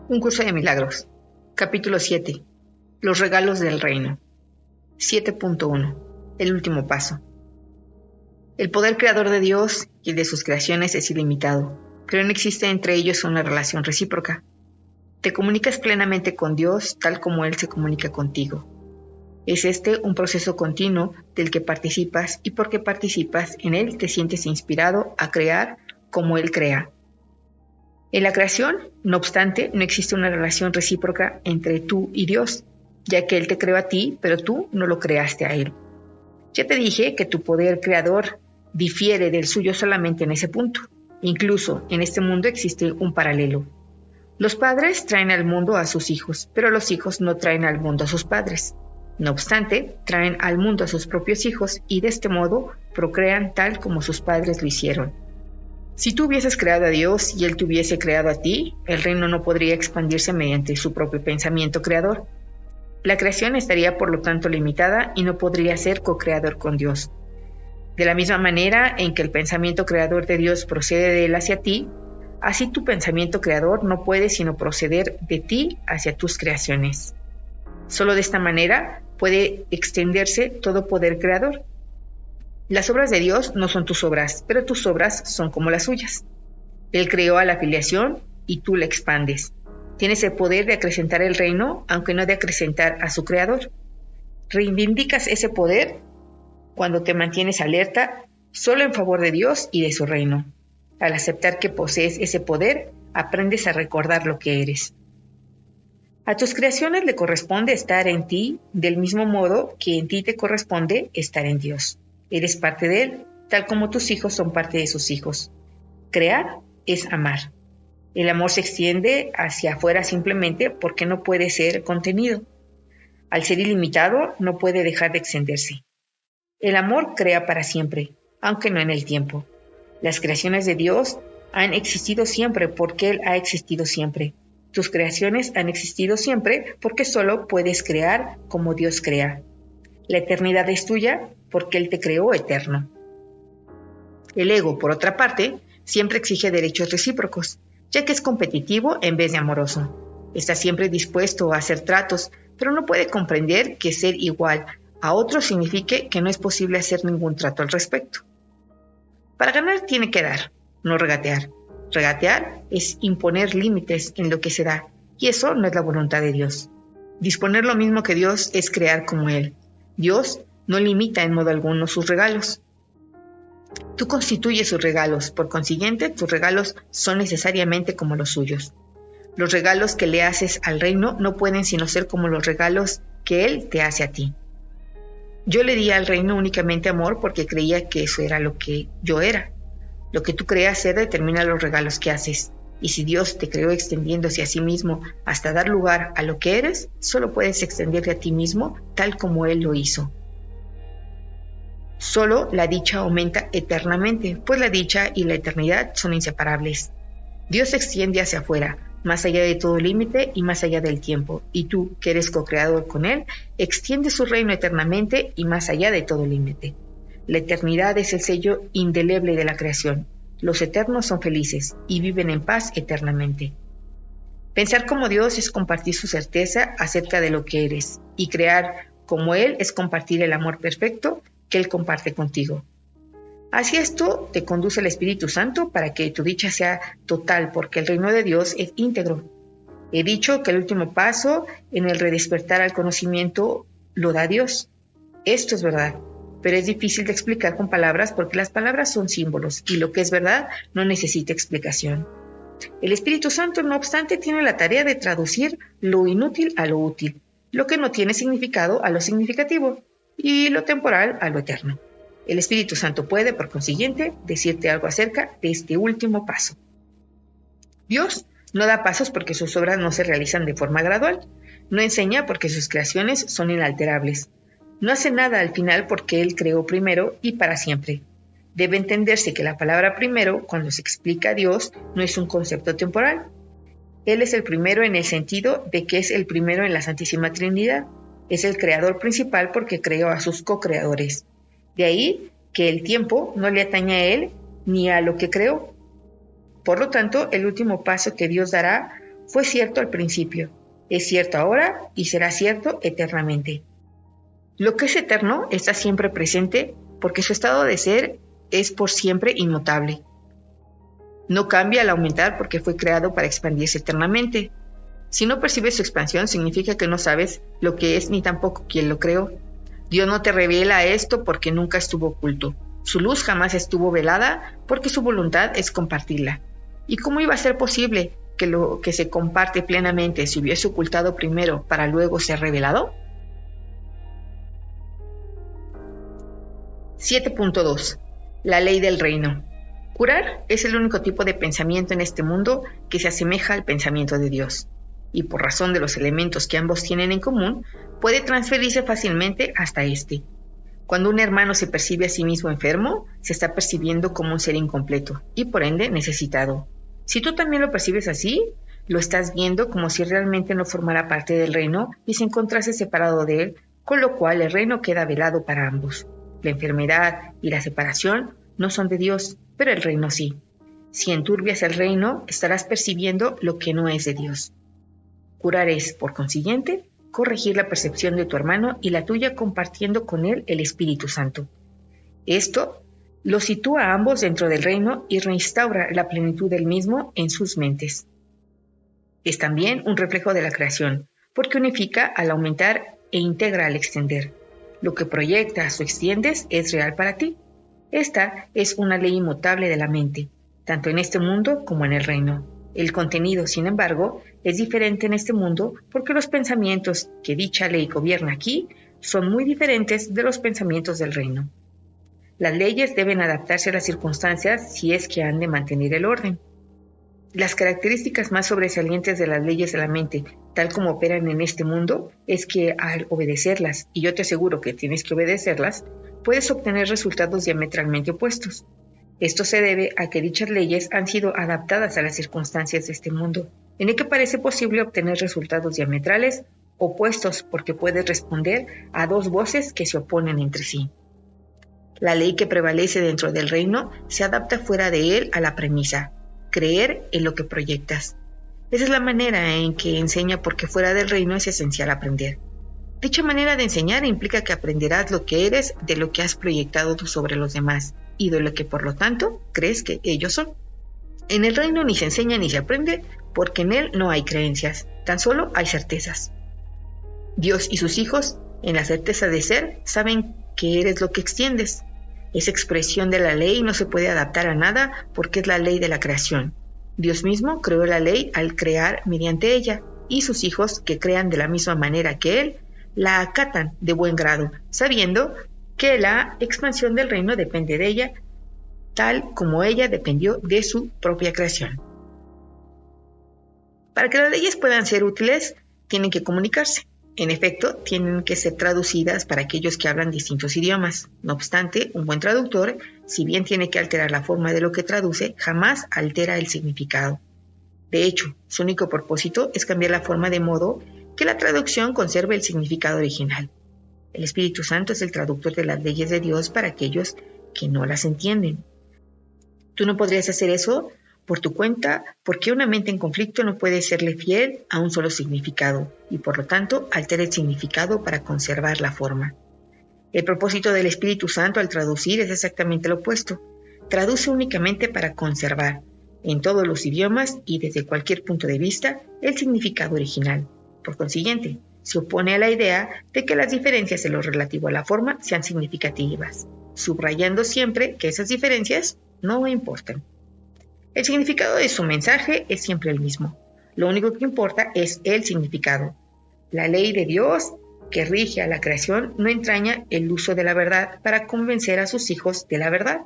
Un curso de milagros. Capítulo 7. Los regalos del reino. 7.1. El último paso. El poder creador de Dios y el de sus creaciones es ilimitado, pero no existe entre ellos una relación recíproca. Te comunicas plenamente con Dios tal como Él se comunica contigo. Es este un proceso continuo del que participas y porque participas en él te sientes inspirado a crear como Él crea. En la creación, no obstante, no existe una relación recíproca entre tú y Dios, ya que Él te creó a ti, pero tú no lo creaste a Él. Ya te dije que tu poder creador difiere del suyo solamente en ese punto. Incluso en este mundo existe un paralelo. Los padres traen al mundo a sus hijos, pero los hijos no traen al mundo a sus padres. No obstante, traen al mundo a sus propios hijos y de este modo procrean tal como sus padres lo hicieron. Si tú hubieses creado a Dios y Él te hubiese creado a ti, el reino no podría expandirse mediante su propio pensamiento creador. La creación estaría por lo tanto limitada y no podría ser co-creador con Dios. De la misma manera en que el pensamiento creador de Dios procede de Él hacia ti, así tu pensamiento creador no puede sino proceder de ti hacia tus creaciones. Solo de esta manera puede extenderse todo poder creador. Las obras de Dios no son tus obras, pero tus obras son como las suyas. Él creó a la filiación y tú la expandes. Tienes el poder de acrecentar el reino, aunque no de acrecentar a su creador. Reivindicas ese poder cuando te mantienes alerta solo en favor de Dios y de su reino. Al aceptar que posees ese poder, aprendes a recordar lo que eres. A tus creaciones le corresponde estar en ti del mismo modo que en ti te corresponde estar en Dios. Eres parte de Él, tal como tus hijos son parte de sus hijos. Crear es amar. El amor se extiende hacia afuera simplemente porque no puede ser contenido. Al ser ilimitado, no puede dejar de extenderse. El amor crea para siempre, aunque no en el tiempo. Las creaciones de Dios han existido siempre porque Él ha existido siempre. Tus creaciones han existido siempre porque solo puedes crear como Dios crea. La eternidad es tuya porque Él te creó eterno. El ego, por otra parte, siempre exige derechos recíprocos, ya que es competitivo en vez de amoroso. Está siempre dispuesto a hacer tratos, pero no puede comprender que ser igual a otro signifique que no es posible hacer ningún trato al respecto. Para ganar tiene que dar, no regatear. Regatear es imponer límites en lo que se da, y eso no es la voluntad de Dios. Disponer lo mismo que Dios es crear como Él. Dios no limita en modo alguno sus regalos. Tú constituyes sus regalos, por consiguiente, tus regalos son necesariamente como los suyos. Los regalos que le haces al reino no pueden sino ser como los regalos que Él te hace a ti. Yo le di al reino únicamente amor porque creía que eso era lo que yo era. Lo que tú creas ser determina los regalos que haces. Y si Dios te creó extendiéndose a sí mismo hasta dar lugar a lo que eres, solo puedes extenderte a ti mismo tal como Él lo hizo. Solo la dicha aumenta eternamente, pues la dicha y la eternidad son inseparables. Dios se extiende hacia afuera, más allá de todo límite y más allá del tiempo, y tú, que eres co-creador con Él, extiendes su reino eternamente y más allá de todo límite. La eternidad es el sello indeleble de la creación. Los eternos son felices y viven en paz eternamente. Pensar como Dios es compartir su certeza acerca de lo que eres, y crear como Él es compartir el amor perfecto que Él comparte contigo. Hacia esto te conduce el Espíritu Santo para que tu dicha sea total, porque el reino de Dios es íntegro. He dicho que el último paso en el redespertar al conocimiento lo da Dios. Esto es verdad, pero es difícil de explicar con palabras porque las palabras son símbolos y lo que es verdad no necesita explicación. El Espíritu Santo, no obstante, tiene la tarea de traducir lo inútil a lo útil, lo que no tiene significado a lo significativo y lo temporal a lo eterno. El Espíritu Santo puede, por consiguiente, decirte algo acerca de este último paso. Dios no da pasos porque sus obras no se realizan de forma gradual. No enseña porque sus creaciones son inalterables. No hace nada al final porque Él creó primero y para siempre. Debe entenderse que la palabra primero, cuando se explica a Dios, no es un concepto temporal. Él es el primero en el sentido de que es el primero en la Santísima Trinidad. Es el creador principal porque creó a sus co-creadores. De ahí que el tiempo no le atañe a Él ni a lo que creó. Por lo tanto, el último paso que Dios dará Fue cierto al principio, es cierto ahora y será cierto eternamente. Lo que es eterno está siempre presente porque su estado de ser es por siempre inmutable. No cambia al aumentar porque fue creado para expandirse eternamente. Si no percibes su expansión, significa que no sabes lo que es ni tampoco quién lo creó. Dios no te revela esto porque nunca estuvo oculto. Su luz jamás estuvo velada porque su voluntad es compartirla. ¿Y cómo iba a ser posible que lo que se comparte plenamente se hubiese ocultado primero para luego ser revelado? 7.2. La ley del reino. Curar es el único tipo de pensamiento en este mundo que se asemeja al pensamiento de Dios, y por razón de los elementos que ambos tienen en común, puede transferirse fácilmente hasta este. Cuando un hermano se percibe a sí mismo enfermo, se está percibiendo como un ser incompleto y por ende necesitado. Si tú también lo percibes así, lo estás viendo como si realmente no formara parte del reino y se encontrase separado de él, con lo cual el reino queda velado para ambos. La enfermedad y la separación no son de Dios, pero el reino sí. Si enturbias el reino, estarás percibiendo lo que no es de Dios. Curar es, por consiguiente, corregir la percepción de tu hermano y la tuya compartiendo con él el Espíritu Santo. Esto lo sitúa a ambos dentro del reino y reinstaura la plenitud del mismo en sus mentes. Es también un reflejo de la creación, porque unifica al aumentar e integra al extender. Lo que proyectas o extiendes es real para ti. Esta es una ley inmutable de la mente, tanto en este mundo como en el reino. El contenido, sin embargo, es diferente en este mundo porque los pensamientos que dicha ley gobierna aquí son muy diferentes de los pensamientos del reino. Las leyes deben adaptarse a las circunstancias si es que han de mantener el orden. Las características más sobresalientes de las leyes de la mente, tal como operan en este mundo, es que al obedecerlas, y yo te aseguro que tienes que obedecerlas, puedes obtener resultados diametralmente opuestos. Esto se debe a que dichas leyes han sido adaptadas a las circunstancias de este mundo, en el que parece posible obtener resultados diametrales opuestos porque puedes responder a dos voces que se oponen entre sí. La ley que prevalece dentro del reino se adapta fuera de él a la premisa, creer en lo que proyectas. Esa es la manera en que enseña porque fuera del reino es esencial aprender. Dicha manera de enseñar implica que aprenderás lo que eres de lo que has proyectado tú sobre los demás y de lo que por lo tanto crees que ellos son. En el reino ni se enseña ni se aprende porque en él no hay creencias, tan solo hay certezas. Dios y sus hijos, en la certeza de ser, saben que eres lo que extiendes. Esa expresión de la ley no se puede adaptar a nada porque es la ley de la creación. Dios mismo creó la ley al crear mediante ella, y sus hijos, que crean de la misma manera que él, la acatan de buen grado, sabiendo que la expansión del reino depende de ella, tal como ella dependió de su propia creación. Para que las leyes puedan ser útiles, tienen que comunicarse. En efecto, tienen que ser traducidas para aquellos que hablan distintos idiomas. No obstante, un buen traductor, si bien tiene que alterar la forma de lo que traduce, jamás altera el significado. De hecho, su único propósito es cambiar la forma de modo que la traducción conserve el significado original. El Espíritu Santo es el traductor de las leyes de Dios para aquellos que no las entienden. Tú no podrías hacer eso por tu cuenta porque una mente en conflicto no puede serle fiel a un solo significado y por lo tanto altera el significado para conservar la forma. El propósito del Espíritu Santo al traducir es exactamente lo opuesto. Traduce únicamente para conservar, en todos los idiomas y desde cualquier punto de vista, el significado original. Por consiguiente, se opone a la idea de que las diferencias en lo relativo a la forma sean significativas, subrayando siempre que esas diferencias no importan. El significado de su mensaje es siempre el mismo. Lo único que importa es el significado. La ley de Dios que rige a la creación no entraña el uso de la verdad para convencer a sus hijos de la verdad.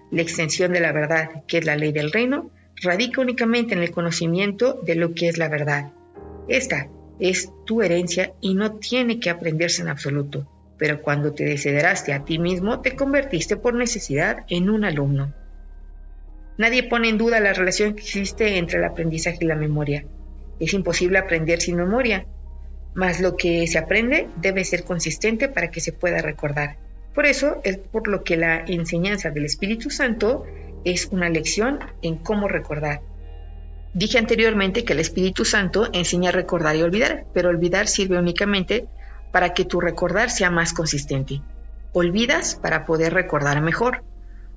La extensión de la verdad, que es la ley del reino, radica únicamente en el conocimiento de lo que es la verdad. Esta es tu herencia y no tiene que aprenderse en absoluto, pero cuando te desideraste a ti mismo, te convertiste por necesidad en un alumno. Nadie pone en duda la relación que existe entre el aprendizaje y la memoria. Es imposible aprender sin memoria, mas lo que se aprende debe ser consistente para que se pueda recordar. Por eso es por lo que la enseñanza del Espíritu Santo es una lección en cómo recordar. Dije anteriormente que el Espíritu Santo enseña a recordar y olvidar, pero olvidar sirve únicamente para que tu recordar sea más consistente. Olvidas para poder recordar mejor.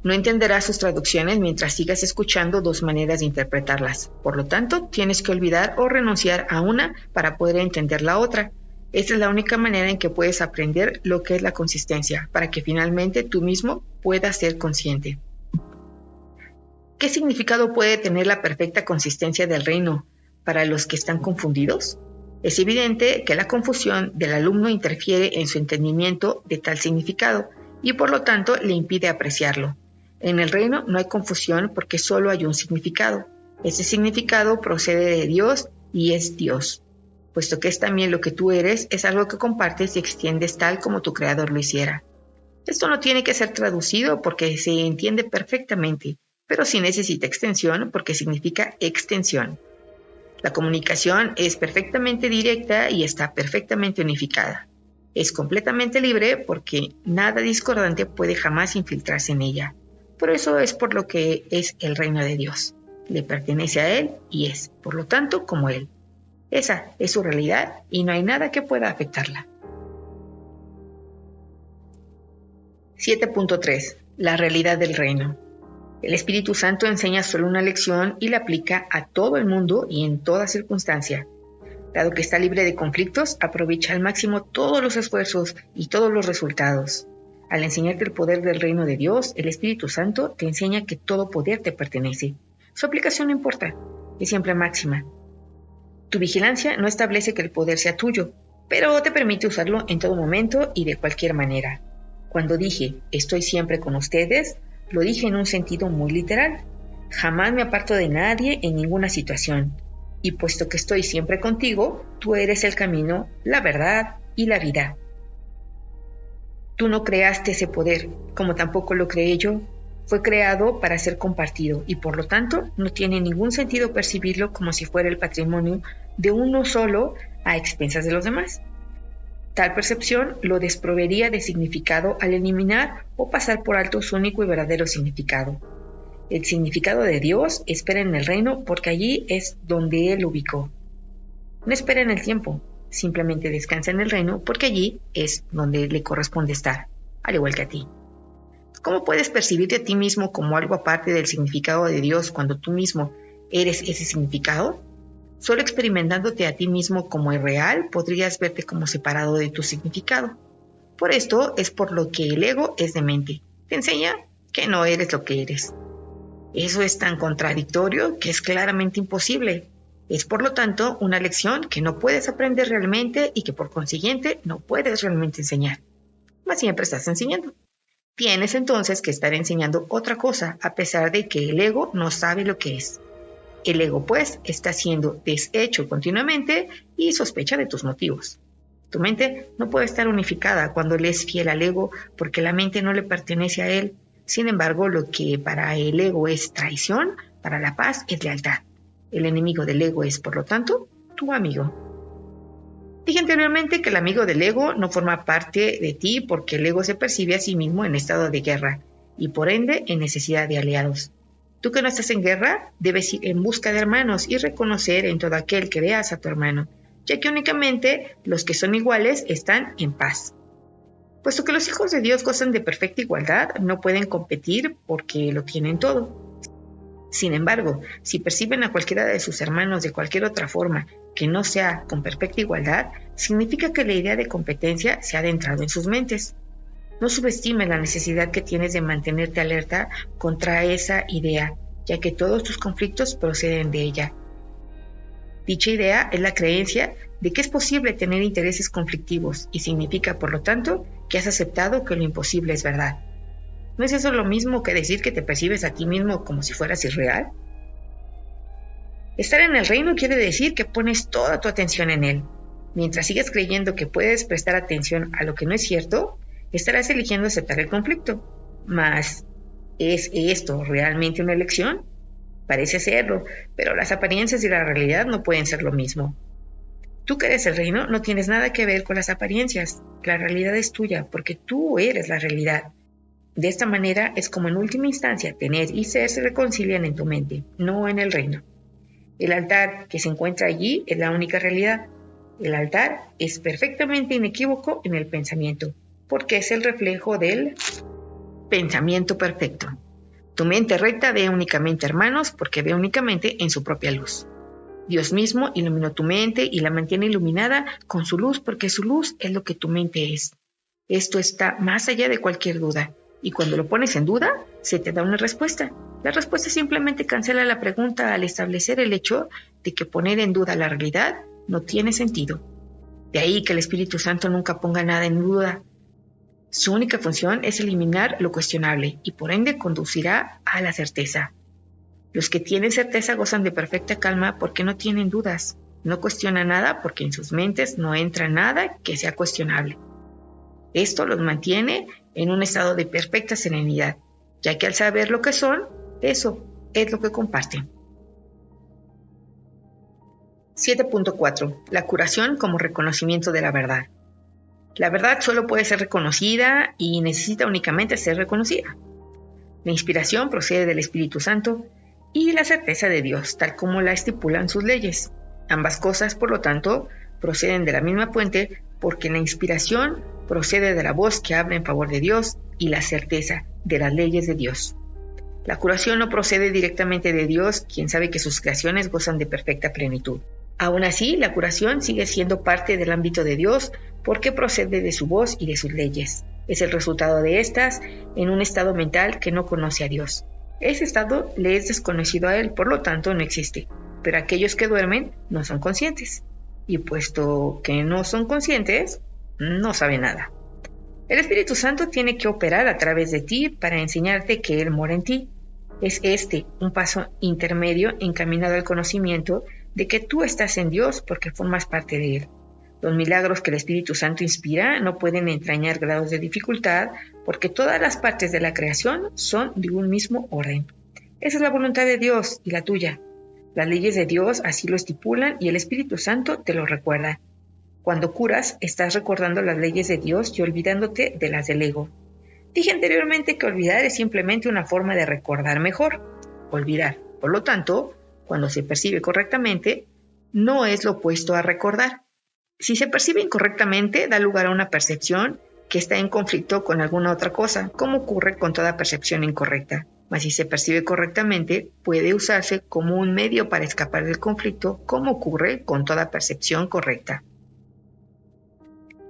No entenderás sus traducciones mientras sigas escuchando dos maneras de interpretarlas. Por lo tanto, tienes que olvidar o renunciar a una para poder entender la otra. Esta es la única manera en que puedes aprender lo que es la consistencia, para que finalmente tú mismo puedas ser consciente. ¿Qué significado puede tener la perfecta consistencia del reino para los que están confundidos? Es evidente que la confusión del alumno interfiere en su entendimiento de tal significado y por lo tanto le impide apreciarlo. En el reino no hay confusión porque solo hay un significado. Ese significado procede de Dios y es Dios. Puesto que es también lo que tú eres, es algo que compartes y extiendes tal como tu Creador lo hiciera. Esto no tiene que ser traducido porque se entiende perfectamente, pero sí necesita extensión porque significa extensión. La comunicación es perfectamente directa y está perfectamente unificada. Es completamente libre porque nada discordante puede jamás infiltrarse en ella. Por eso es por lo que es el reino de Dios. Le pertenece a Él y es, por lo tanto, como Él. Esa es su realidad y no hay nada que pueda afectarla. 7.3. La realidad del reino. El Espíritu Santo enseña solo una lección y la aplica a todo el mundo y en toda circunstancia. Dado que está libre de conflictos, aprovecha al máximo todos los esfuerzos y todos los resultados. Al enseñarte el poder del reino de Dios, el Espíritu Santo te enseña que todo poder te pertenece. Su aplicación no importa, es siempre máxima. Tu vigilancia no establece que el poder sea tuyo, pero te permite usarlo en todo momento y de cualquier manera. Cuando dije, estoy siempre con ustedes, lo dije en un sentido muy literal. Jamás me aparto de nadie en ninguna situación. Y puesto que estoy siempre contigo, tú eres el camino, la verdad y la vida. Tú no creaste ese poder, como tampoco lo creé yo. Fue creado para ser compartido y por lo tanto no tiene ningún sentido percibirlo como si fuera el patrimonio de uno solo a expensas de los demás. Tal percepción lo desproveería de significado al eliminar o pasar por alto su único y verdadero significado. El significado de Dios espera en el reino porque allí es donde Él lo ubicó. No espera en el tiempo, simplemente descansa en el reino porque allí es donde le corresponde estar, al igual que a ti. ¿Cómo puedes percibirte a ti mismo como algo aparte del significado de Dios cuando tú mismo eres ese significado? Solo experimentándote a ti mismo como irreal podrías verte como separado de tu significado. Por esto es por lo que el ego es demente. Te enseña que no eres lo que eres. Eso es tan contradictorio que es claramente imposible. Es por lo tanto una lección que no puedes aprender realmente y que por consiguiente no puedes realmente enseñar. Mas siempre estás enseñando. Tienes entonces que estar enseñando otra cosa a pesar de que el ego no sabe lo que es. El ego, pues, está siendo deshecho continuamente y sospecha de tus motivos. Tu mente no puede estar unificada cuando le es fiel al ego porque la mente no le pertenece a él. Sin embargo, lo que para el ego es traición, para la paz es lealtad. El enemigo del ego es, por lo tanto, tu amigo. Dije anteriormente que el amigo del ego no forma parte de ti porque el ego se percibe a sí mismo en estado de guerra y por ende en necesidad de aliados. Tú que no estás en guerra, debes ir en busca de hermanos y reconocer en todo aquel que veas a tu hermano, ya que únicamente los que son iguales están en paz. Puesto que los hijos de Dios gozan de perfecta igualdad, no pueden competir porque lo tienen todo. Sin embargo, si perciben a cualquiera de sus hermanos de cualquier otra forma que no sea con perfecta igualdad, significa que la idea de competencia se ha adentrado en sus mentes. No subestimes la necesidad que tienes de mantenerte alerta contra esa idea, ya que todos tus conflictos proceden de ella. Dicha idea es la creencia de que es posible tener intereses conflictivos y significa, por lo tanto, que has aceptado que lo imposible es verdad. ¿No es eso lo mismo que decir que te percibes a ti mismo como si fueras irreal? Estar en el reino quiere decir que pones toda tu atención en él. Mientras sigas creyendo que puedes prestar atención a lo que no es cierto, estarás eligiendo aceptar el conflicto. Mas, ¿es esto realmente una elección? Parece serlo, pero las apariencias y la realidad no pueden ser lo mismo. Tú que eres el reino no tienes nada que ver con las apariencias. La realidad es tuya porque tú eres la realidad. De esta manera es como en última instancia tener y ser se reconcilian en tu mente, no en el reino. El altar que se encuentra allí es la única realidad. El altar es perfectamente inequívoco en el pensamiento, porque es el reflejo del pensamiento perfecto. Tu mente recta ve únicamente hermanos porque ve únicamente en su propia luz. Dios mismo iluminó tu mente y la mantiene iluminada con su luz porque su luz es lo que tu mente es. Esto está más allá de cualquier duda. Y cuando lo pones en duda, se te da una respuesta. La respuesta simplemente cancela la pregunta al establecer el hecho de que poner en duda la realidad no tiene sentido. De ahí que el Espíritu Santo nunca ponga nada en duda. Su única función es eliminar lo cuestionable y por ende conducirá a la certeza. Los que tienen certeza gozan de perfecta calma porque no tienen dudas. No cuestionan nada porque en sus mentes no entra nada que sea cuestionable. Esto los mantiene en un estado de perfecta serenidad, ya que al saber lo que son, eso es lo que comparten. 7.4. La curación como reconocimiento de la verdad. La verdad solo puede ser reconocida y necesita únicamente ser reconocida. La inspiración procede del Espíritu Santo y la certeza de Dios, tal como la estipulan sus leyes. Ambas cosas, por lo tanto, proceden de la misma fuente porque la inspiración procede de la voz que habla en favor de Dios y la certeza de las leyes de Dios. La curación no procede directamente de Dios, quien sabe que sus creaciones gozan de perfecta plenitud. Aún así, la curación sigue siendo parte del ámbito de Dios porque procede de su voz y de sus leyes. Es el resultado de estas en un estado mental que no conoce a Dios. Ese estado le es desconocido a él, por lo tanto no existe. Pero aquellos que duermen no son conscientes. Y puesto que no son conscientes, no saben nada. El Espíritu Santo tiene que operar a través de ti para enseñarte que Él mora en ti. Es un paso intermedio encaminado al conocimiento de que tú estás en Dios porque formas parte de Él. Los milagros que el Espíritu Santo inspira no pueden entrañar grados de dificultad porque todas las partes de la creación son de un mismo orden. Esa es la voluntad de Dios y la tuya. Las leyes de Dios así lo estipulan y el Espíritu Santo te lo recuerda. Cuando curas, estás recordando las leyes de Dios y olvidándote de las del ego. Dije anteriormente que olvidar es simplemente una forma de recordar mejor. Olvidar, por lo tanto, cuando se percibe correctamente, no es lo opuesto a recordar. Si se percibe incorrectamente, da lugar a una percepción que está en conflicto con alguna otra cosa, como ocurre con toda percepción incorrecta. Mas si se percibe correctamente, puede usarse como un medio para escapar del conflicto, como ocurre con toda percepción correcta.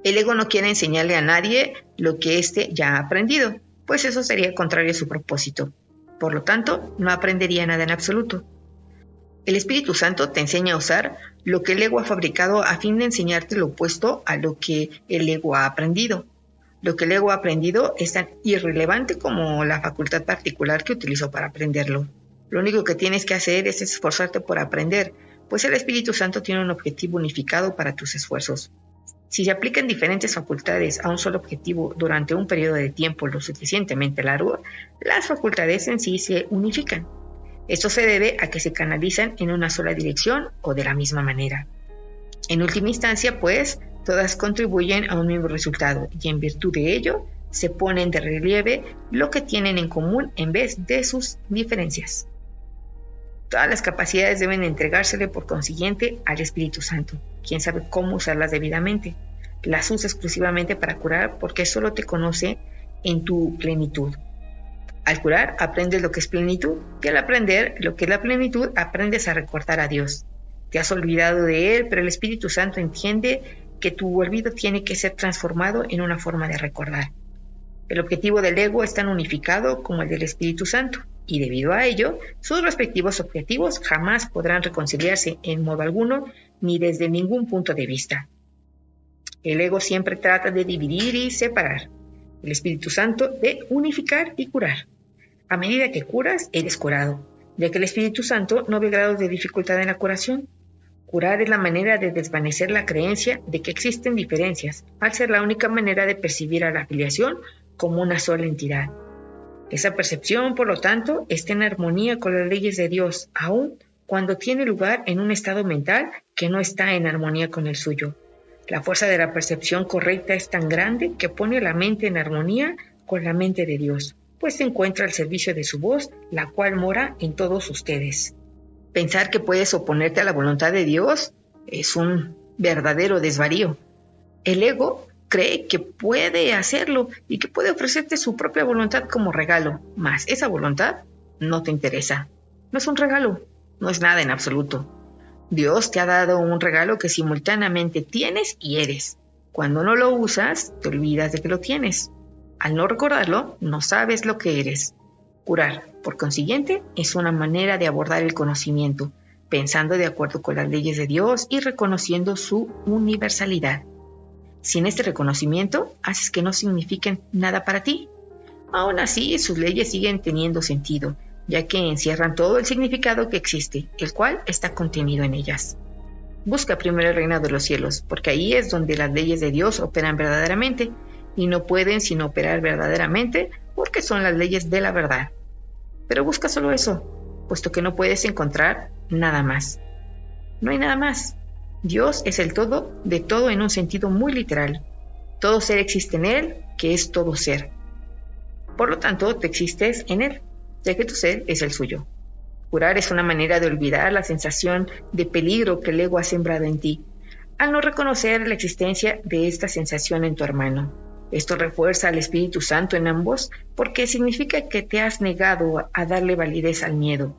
El ego no quiere enseñarle a nadie lo que éste ya ha aprendido, pues eso sería contrario a su propósito. Por lo tanto, no aprendería nada en absoluto. El Espíritu Santo te enseña a usar lo que el ego ha fabricado a fin de enseñarte lo opuesto a lo que el ego ha aprendido. Lo que el ego ha aprendido es tan irrelevante como la facultad particular que utilizó para aprenderlo. Lo único que tienes que hacer es esforzarte por aprender, pues el Espíritu Santo tiene un objetivo unificado para tus esfuerzos. Si se aplican diferentes facultades a un solo objetivo durante un periodo de tiempo lo suficientemente largo, las facultades en sí se unifican. Esto se debe a que se canalizan en una sola dirección o de la misma manera. En última instancia, pues, todas contribuyen a un mismo resultado y en virtud de ello se ponen de relieve lo que tienen en común en vez de sus diferencias. Todas las capacidades deben entregársele por consiguiente al Espíritu Santo, quien sabe cómo usarlas debidamente. Las usa exclusivamente para curar porque solo te conoce en tu plenitud. Al curar, aprendes lo que es plenitud, y al aprender lo que es la plenitud, aprendes a recordar a Dios. Te has olvidado de Él, pero el Espíritu Santo entiende que tu olvido tiene que ser transformado en una forma de recordar. El objetivo del ego es tan unificado como el del Espíritu Santo, y debido a ello, sus respectivos objetivos jamás podrán reconciliarse en modo alguno ni desde ningún punto de vista. El ego siempre trata de dividir y separar. El Espíritu Santo de unificar y curar. A medida que curas, eres curado, ya que el Espíritu Santo no ve grados de dificultad en la curación. Curar es la manera de desvanecer la creencia de que existen diferencias, al ser la única manera de percibir a la filiación como una sola entidad. Esa percepción, por lo tanto, está en armonía con las leyes de Dios, aun cuando tiene lugar en un estado mental que no está en armonía con el suyo. La fuerza de la percepción correcta es tan grande que pone la mente en armonía con la mente de Dios, pues se encuentra al servicio de su voz, la cual mora en todos ustedes. Pensar que puedes oponerte a la voluntad de Dios es un verdadero desvarío. El ego cree que puede hacerlo y que puede ofrecerte su propia voluntad como regalo, mas esa voluntad no te interesa. No es un regalo, no es nada en absoluto. Dios te ha dado un regalo que simultáneamente tienes y eres. Cuando no lo usas, te olvidas de que lo tienes. Al no recordarlo, no sabes lo que eres. Curar, por consiguiente, es una manera de abordar el conocimiento, pensando de acuerdo con las leyes de Dios y reconociendo su universalidad. Sin este reconocimiento, haces que no signifiquen nada para ti. Aún así, sus leyes siguen teniendo sentido, ya que encierran todo el significado que existe, el cual está contenido en ellas. Busca primero el reino de los cielos, porque ahí es donde las leyes de Dios operan verdaderamente, y no pueden sino operar verdaderamente porque son las leyes de la verdad. Pero busca solo eso, puesto que no puedes encontrar nada más. No hay nada más. Dios es el todo de todo en un sentido muy literal. Todo ser existe en Él, que es todo ser. Por lo tanto, tú existes en Él, ya que tu ser es el suyo. Curar es una manera de olvidar la sensación de peligro que el ego ha sembrado en ti, al no reconocer la existencia de esta sensación en tu hermano. Esto refuerza al Espíritu Santo en ambos porque significa que te has negado a darle validez al miedo.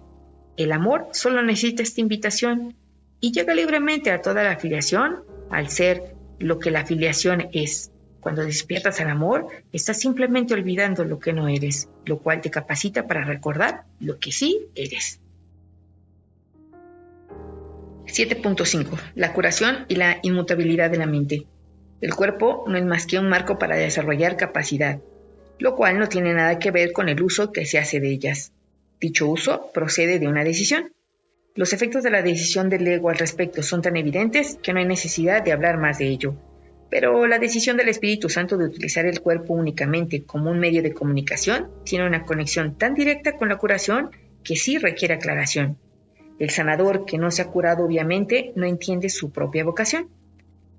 El amor solo necesita esta invitación y llega libremente a toda la afiliación al ser lo que la afiliación es. Cuando despiertas al amor, estás simplemente olvidando lo que no eres, lo cual te capacita para recordar lo que sí eres. 7.5. La curación y la inmutabilidad de la mente. El cuerpo no es más que un marco para desarrollar capacidad, lo cual no tiene nada que ver con el uso que se hace de ellas. Dicho uso procede de una decisión. Los efectos de la decisión del ego al respecto son tan evidentes que no hay necesidad de hablar más de ello. Pero la decisión del Espíritu Santo de utilizar el cuerpo únicamente como un medio de comunicación tiene una conexión tan directa con la curación que sí requiere aclaración. El sanador que no se ha curado obviamente no entiende su propia vocación.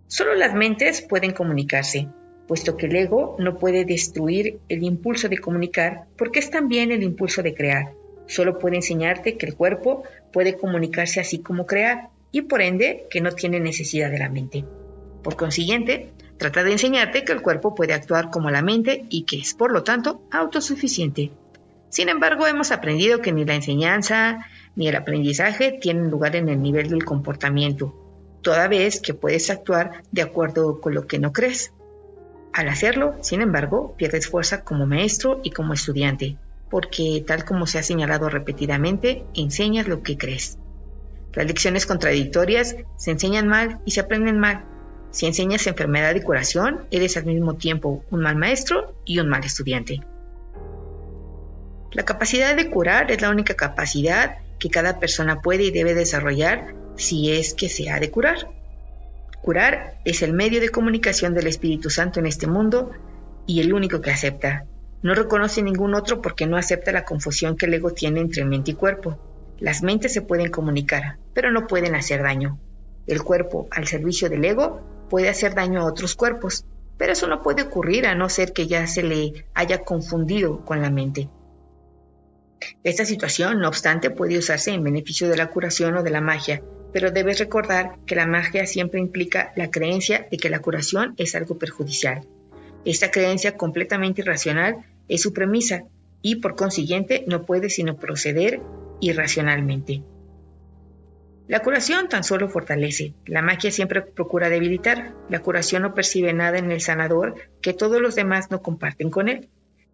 Solo las mentes pueden comunicarse, puesto que el ego no puede destruir el impulso de comunicar porque es también el impulso de crear. Solo puede enseñarte que el cuerpo puede comunicarse así como crear y por ende que no tiene necesidad de la mente. Por consiguiente, trata de enseñarte que el cuerpo puede actuar como la mente y que es, por lo tanto, autosuficiente. Sin embargo, hemos aprendido que ni la enseñanza ni el aprendizaje tienen lugar en el nivel del comportamiento, toda vez que puedes actuar de acuerdo con lo que no crees. Al hacerlo, sin embargo, pierdes fuerza como maestro y como estudiante, porque, tal como se ha señalado repetidamente, enseñas lo que crees. Las lecciones contradictorias se enseñan mal y se aprenden mal. Si enseñas enfermedad y curación, eres al mismo tiempo un mal maestro y un mal estudiante. La capacidad de curar es la única capacidad que cada persona puede y debe desarrollar si es que se ha de curar. Curar es el medio de comunicación del Espíritu Santo en este mundo y el único que acepta. No reconoce ningún otro porque no acepta la confusión que el ego tiene entre mente y cuerpo. Las mentes se pueden comunicar, pero no pueden hacer daño. El cuerpo, al servicio del ego, puede hacer daño a otros cuerpos, pero eso no puede ocurrir a no ser que ya se le haya confundido con la mente. Esta situación, no obstante, puede usarse en beneficio de la curación o de la magia, pero debes recordar que la magia siempre implica la creencia de que la curación es algo perjudicial. Esta creencia completamente irracional es su premisa y, por consiguiente, no puede sino proceder irracionalmente. La curación tan solo fortalece, la magia siempre procura debilitar, la curación no percibe nada en el sanador que todos los demás no comparten con él.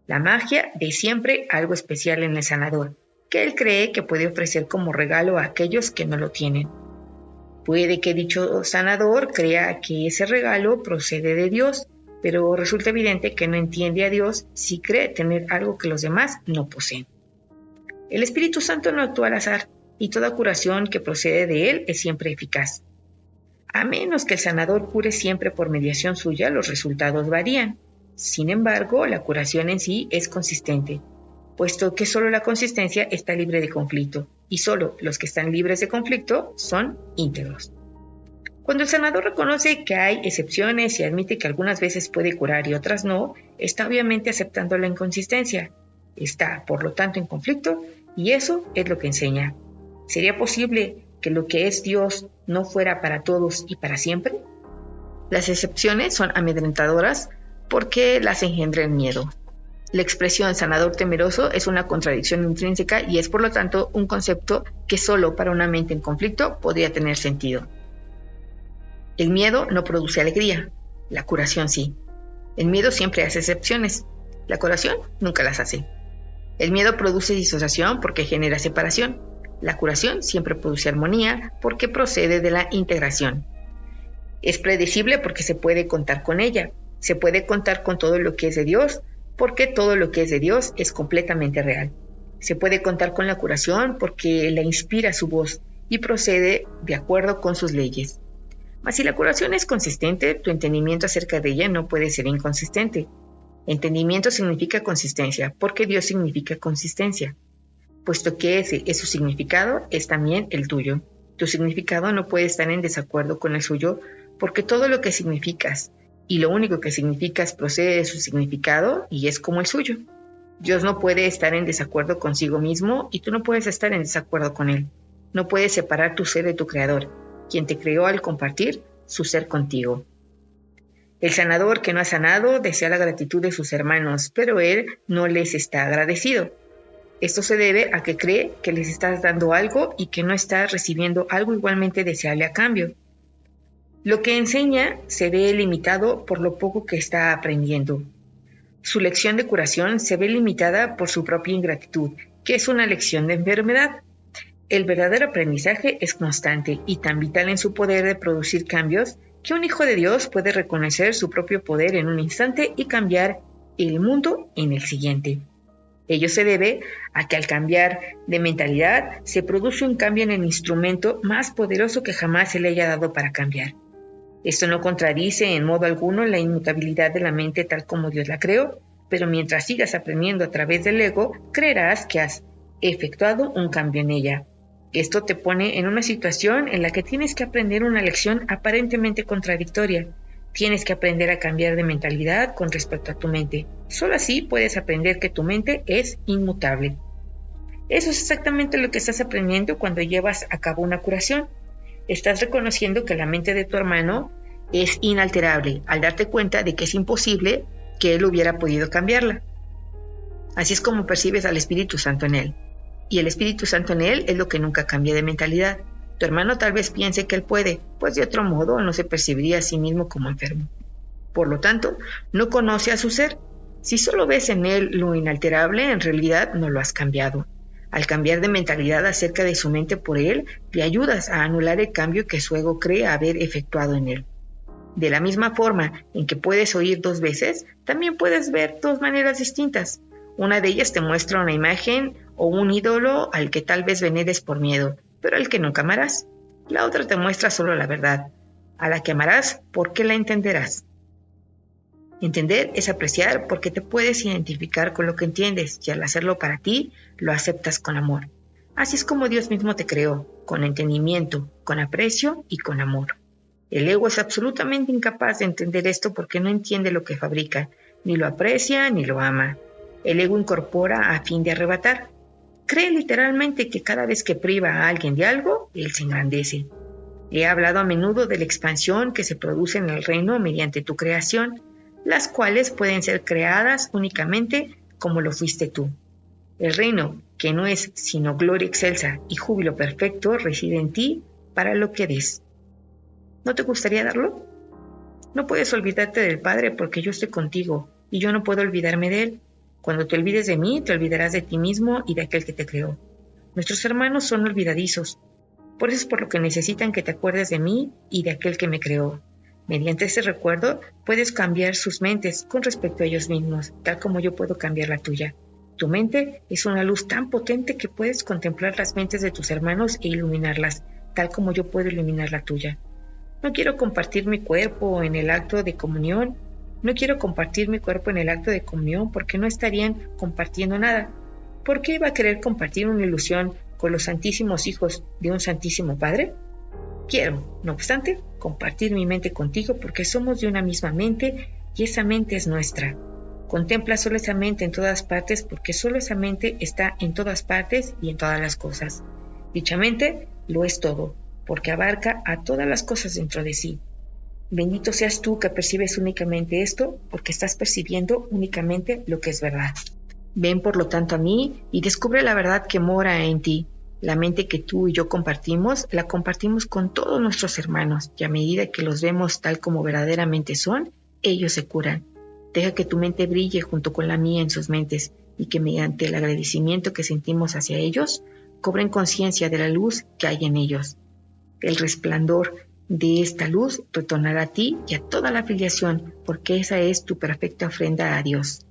La magia ve siempre algo especial en el sanador, que él cree que puede ofrecer como regalo a aquellos que no lo tienen. Puede que dicho sanador crea que ese regalo procede de Dios, pero resulta evidente que no entiende a Dios si cree tener algo que los demás no poseen. El Espíritu Santo no actúa al azar, y toda curación que procede de él es siempre eficaz. A menos que el sanador cure siempre por mediación suya, los resultados varían. Sin embargo, la curación en sí es consistente, puesto que solo la consistencia está libre de conflicto, y solo los que están libres de conflicto son íntegros. Cuando el sanador reconoce que hay excepciones y admite que algunas veces puede curar y otras no, está obviamente aceptando la inconsistencia. Está, por lo tanto, en conflicto, y eso es lo que enseña. ¿Sería posible que lo que es Dios no fuera para todos y para siempre? Las excepciones son amedrentadoras porque las engendra el miedo. La expresión sanador temeroso es una contradicción intrínseca y es por lo tanto un concepto que solo para una mente en conflicto podría tener sentido. El miedo no produce alegría, la curación sí. El miedo siempre hace excepciones, la curación nunca las hace. El miedo produce disociación porque genera separación. La curación siempre produce armonía porque procede de la integración. Es predecible porque se puede contar con ella. Se puede contar con todo lo que es de Dios porque todo lo que es de Dios es completamente real. Se puede contar con la curación porque la inspira su voz y procede de acuerdo con sus leyes. Mas si la curación es consistente, tu entendimiento acerca de ella no puede ser inconsistente. Entendimiento significa consistencia porque Dios significa consistencia. Puesto que ese es su significado, es también el tuyo. Tu significado no puede estar en desacuerdo con el suyo, porque todo lo que significas y lo único que significas procede de su significado y es como el suyo. Dios no puede estar en desacuerdo consigo mismo y tú no puedes estar en desacuerdo con Él. No puedes separar tu ser de tu Creador, quien te creó al compartir su ser contigo. El sanador que no ha sanado desea la gratitud de sus hermanos, pero Él no les está agradecido. Esto se debe a que cree que les estás dando algo y que no estás recibiendo algo igualmente deseable a cambio. Lo que enseña se ve limitado por lo poco que está aprendiendo. Su lección de curación se ve limitada por su propia ingratitud, que es una lección de enfermedad. El verdadero aprendizaje es constante y tan vital en su poder de producir cambios que un hijo de Dios puede reconocer su propio poder en un instante y cambiar el mundo en el siguiente. Ello se debe a que al cambiar de mentalidad se produce un cambio en el instrumento más poderoso que jamás se le haya dado para cambiar. Esto no contradice en modo alguno la inmutabilidad de la mente tal como Dios la creó, pero mientras sigas aprendiendo a través del ego, creerás que has efectuado un cambio en ella. Esto te pone en una situación en la que tienes que aprender una lección aparentemente contradictoria. Tienes que aprender a cambiar de mentalidad con respecto a tu mente. Solo así puedes aprender que tu mente es inmutable. Eso es exactamente lo que estás aprendiendo cuando llevas a cabo una curación. Estás reconociendo que la mente de tu hermano es inalterable al darte cuenta de que es imposible que él hubiera podido cambiarla. Así es como percibes al Espíritu Santo en él. Y el Espíritu Santo en él es lo que nunca cambia de mentalidad. Tu hermano tal vez piense que él puede, pues de otro modo no se percibiría a sí mismo como enfermo. Por lo tanto, no conoce a su ser. Si solo ves en él lo inalterable, en realidad no lo has cambiado. Al cambiar de mentalidad acerca de su mente por él, le ayudas a anular el cambio que su ego cree haber efectuado en él. De la misma forma en que puedes oír dos veces, también puedes ver dos maneras distintas. Una de ellas te muestra una imagen o un ídolo al que tal vez veneres por miedo, pero al que nunca amarás. La otra te muestra solo la verdad, a la que amarás porque la entenderás. Entender es apreciar porque te puedes identificar con lo que entiendes y al hacerlo para ti, lo aceptas con amor. Así es como Dios mismo te creó, con entendimiento, con aprecio y con amor. El ego es absolutamente incapaz de entender esto porque no entiende lo que fabrica, ni lo aprecia ni lo ama. El ego incorpora a fin de arrebatar. Cree literalmente que cada vez que priva a alguien de algo, él se engrandece. He hablado a menudo de la expansión que se produce en el reino mediante tu creación, las cuales pueden ser creadas únicamente como lo fuiste tú. El reino, que no es sino gloria excelsa y júbilo perfecto, reside en ti para lo que des. ¿No te gustaría darlo? No puedes olvidarte del Padre porque yo estoy contigo y yo no puedo olvidarme de Él. Cuando te olvides de mí, te olvidarás de ti mismo y de aquel que te creó. Nuestros hermanos son olvidadizos. Por eso es por lo que necesitan que te acuerdes de mí y de aquel que me creó. Mediante ese recuerdo, puedes cambiar sus mentes con respecto a ellos mismos, tal como yo puedo cambiar la tuya. Tu mente es una luz tan potente que puedes contemplar las mentes de tus hermanos e iluminarlas, tal como yo puedo iluminar la tuya. No quiero compartir mi cuerpo en el acto de comunión. No quiero compartir mi cuerpo en el acto de comunión porque no estarían compartiendo nada. ¿Por qué iba a querer compartir una ilusión con los santísimos hijos de un santísimo Padre? Quiero, no obstante, compartir mi mente contigo porque somos de una misma mente y esa mente es nuestra. Contempla solo esa mente en todas partes porque solo esa mente está en todas partes y en todas las cosas. Dicha mente lo es todo, porque abarca a todas las cosas dentro de sí. Bendito seas tú que percibes únicamente esto, porque estás percibiendo únicamente lo que es verdad. Ven por lo tanto a mí y descubre la verdad que mora en ti. La mente que tú y yo compartimos, la compartimos con todos nuestros hermanos, y a medida que los vemos tal como verdaderamente son, ellos se curan. Deja que tu mente brille junto con la mía en sus mentes, y que mediante el agradecimiento que sentimos hacia ellos, cobren conciencia de la luz que hay en ellos. El resplandor de esta luz retornará a ti y a toda la filiación, porque esa es tu perfecta ofrenda a Dios.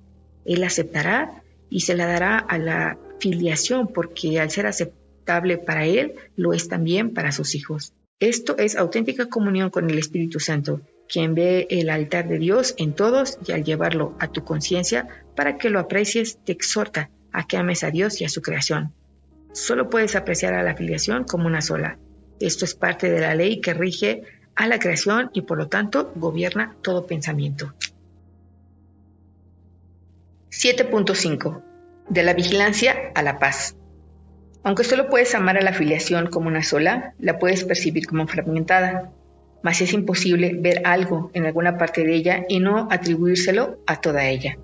Él aceptará y se la dará a la filiación, porque al ser aceptable para Él, lo es también para sus hijos. Esto es auténtica comunión con el Espíritu Santo, quien ve el altar de Dios en todos y al llevarlo a tu conciencia para que lo aprecies, te exhorta a que ames a Dios y a su creación. Solo puedes apreciar a la filiación como una sola. Esto es parte de la ley que rige a la creación y por lo tanto gobierna todo pensamiento. 7.5. De la vigilancia a la paz. Aunque solo puedes amar a la filiación como una sola, la puedes percibir como fragmentada, mas es imposible ver algo en alguna parte de ella y no atribuírselo a toda ella.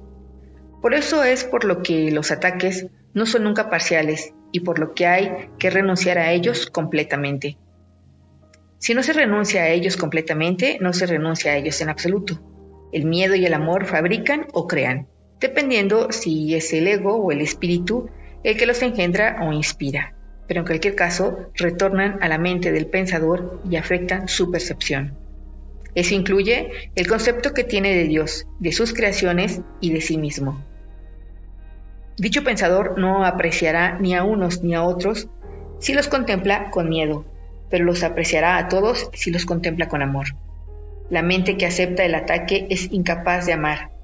Por eso es por lo que los ataques no son nunca parciales y por lo que hay que renunciar a ellos completamente. Si no se renuncia a ellos completamente, no se renuncia a ellos en absoluto. El miedo y el amor fabrican o crean, dependiendo si es el ego o el espíritu el que los engendra o inspira, pero en cualquier caso retornan a la mente del pensador y afectan su percepción. Eso incluye el concepto que tiene de Dios, de sus creaciones y de sí mismo. Dicho pensador no apreciará ni a unos ni a otros si los contempla con miedo, pero los apreciará a todos si los contempla con amor. La mente que acepta el ataque es incapaz de amar.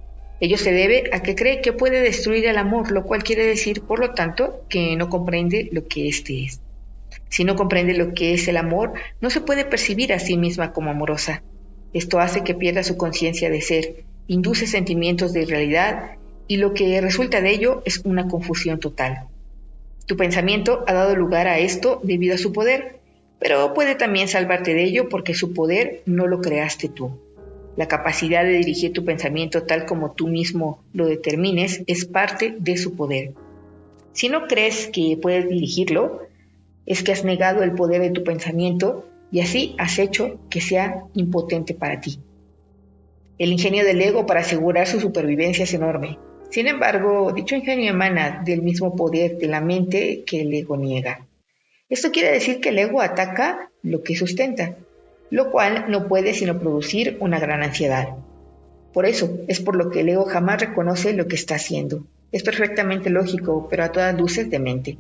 Ello se debe a que cree que puede destruir el amor, lo cual quiere decir, por lo tanto, que no comprende lo que éste es. Si no comprende lo que es el amor, no se puede percibir a sí misma como amorosa. Esto hace que pierda su conciencia de ser, induce sentimientos de irrealidad y lo que resulta de ello es una confusión total. Tu pensamiento ha dado lugar a esto debido a su poder, pero puede también salvarte de ello porque su poder no lo creaste tú. La capacidad de dirigir tu pensamiento tal como tú mismo lo determines es parte de su poder. Si no crees que puedes dirigirlo, es que has negado el poder de tu pensamiento y así has hecho que sea impotente para ti. El ingenio del ego para asegurar su supervivencia es enorme. Sin embargo, dicho ingenio emana del mismo poder de la mente que el ego niega. Esto quiere decir que el ego ataca lo que sustenta, lo cual no puede sino producir una gran ansiedad. Por eso es por lo que el ego jamás reconoce lo que está haciendo. Es perfectamente lógico, pero a todas luces demente.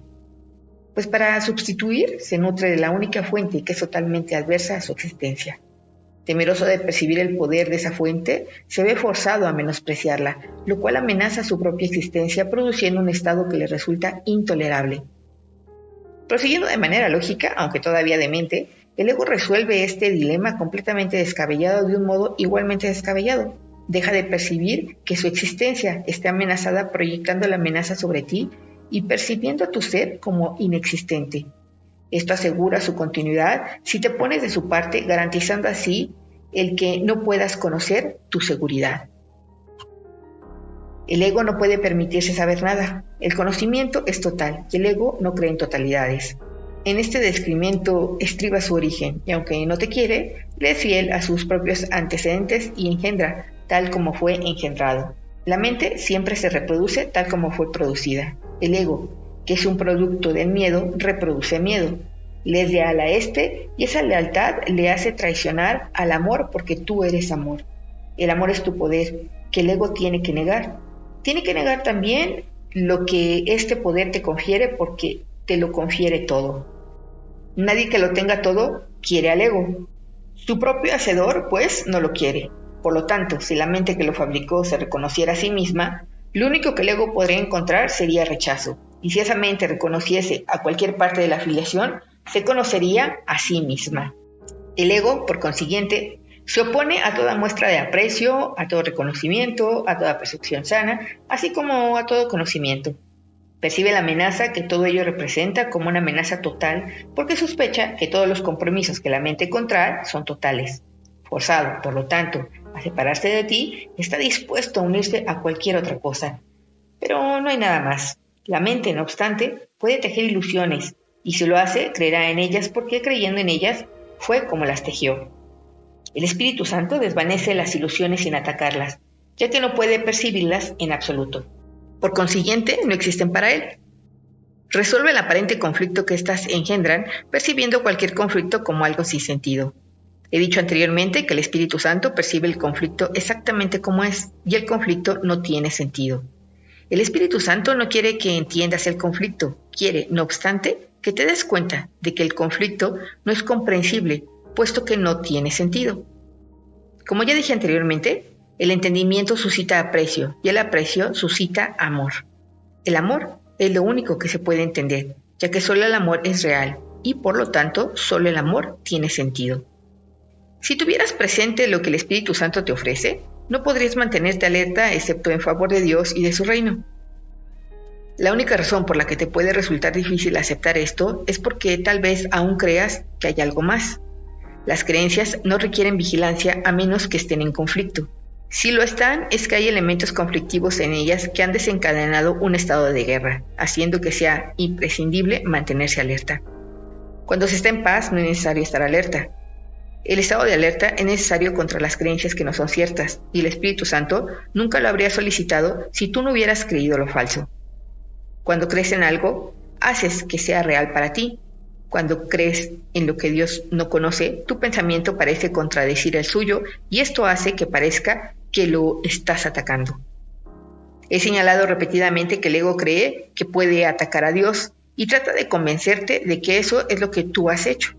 Pues para sustituir se nutre de la única fuente que es totalmente adversa a su existencia. Temeroso de percibir el poder de esa fuente, se ve forzado a menospreciarla, lo cual amenaza su propia existencia produciendo un estado que le resulta intolerable. Prosiguiendo de manera lógica, aunque todavía demente, el ego resuelve este dilema completamente descabellado de un modo igualmente descabellado. Deja de percibir que su existencia está amenazada proyectando la amenaza sobre ti y percibiendo a tu ser como inexistente. Esto asegura su continuidad si te pones de su parte, garantizando así el que no puedas conocer tu seguridad. El ego no puede permitirse saber nada. El conocimiento es total y el ego no cree en totalidades. En este descrimiento estriba su origen y aunque no te quiere, le es fiel a sus propios antecedentes y engendra tal como fue engendrado. La mente siempre se reproduce tal como fue producida. El ego, que es un producto del miedo, reproduce miedo. Le es leal a este y esa lealtad le hace traicionar al amor porque tú eres amor. El amor es tu poder, que el ego tiene que negar. Tiene que negar también lo que este poder te confiere porque te lo confiere todo. Nadie que lo tenga todo quiere al ego. Su propio hacedor, pues, no lo quiere. Por lo tanto, si la mente que lo fabricó se reconociera a sí misma, lo único que el ego podría encontrar sería rechazo. Y si esa mente reconociese a cualquier parte de la afiliación, se conocería a sí misma. El ego, por consiguiente, se opone a toda muestra de aprecio, a todo reconocimiento, a toda percepción sana, así como a todo conocimiento. Percibe la amenaza que todo ello representa como una amenaza total porque sospecha que todos los compromisos que la mente contrae son totales. Forzado, por lo tanto, a separarse de ti, está dispuesto a unirse a cualquier otra cosa. Pero no hay nada más. La mente, no obstante, puede tejer ilusiones, y si lo hace, creerá en ellas porque creyendo en ellas fue como las tejió. El Espíritu Santo desvanece las ilusiones sin atacarlas, ya que no puede percibirlas en absoluto. Por consiguiente, no existen para él. Resuelve el aparente conflicto que éstas engendran, percibiendo cualquier conflicto como algo sin sentido. He dicho anteriormente que el Espíritu Santo percibe el conflicto exactamente como es, y el conflicto no tiene sentido. El Espíritu Santo no quiere que entiendas el conflicto, quiere, no obstante, que te des cuenta de que el conflicto no es comprensible, puesto que no tiene sentido. Como ya dije anteriormente, el entendimiento suscita aprecio y el aprecio suscita amor. El amor es lo único que se puede entender, ya que solo el amor es real y por lo tanto solo el amor tiene sentido. Si tuvieras presente lo que el Espíritu Santo te ofrece, no podrías mantenerte alerta excepto en favor de Dios y de su reino. La única razón por la que te puede resultar difícil aceptar esto es porque tal vez aún creas que hay algo más. Las creencias no requieren vigilancia a menos que estén en conflicto. Si lo están, es que hay elementos conflictivos en ellas que han desencadenado un estado de guerra, haciendo que sea imprescindible mantenerse alerta. Cuando se está en paz, no es necesario estar alerta. El estado de alerta es necesario contra las creencias que no son ciertas, y el Espíritu Santo nunca lo habría solicitado si tú no hubieras creído lo falso. Cuando crees en algo, haces que sea real para ti. Cuando crees en lo que Dios no conoce, tu pensamiento parece contradecir el suyo y esto hace que parezca que lo estás atacando. He señalado repetidamente que el ego cree que puede atacar a Dios y trata de convencerte de que eso es lo que tú has hecho.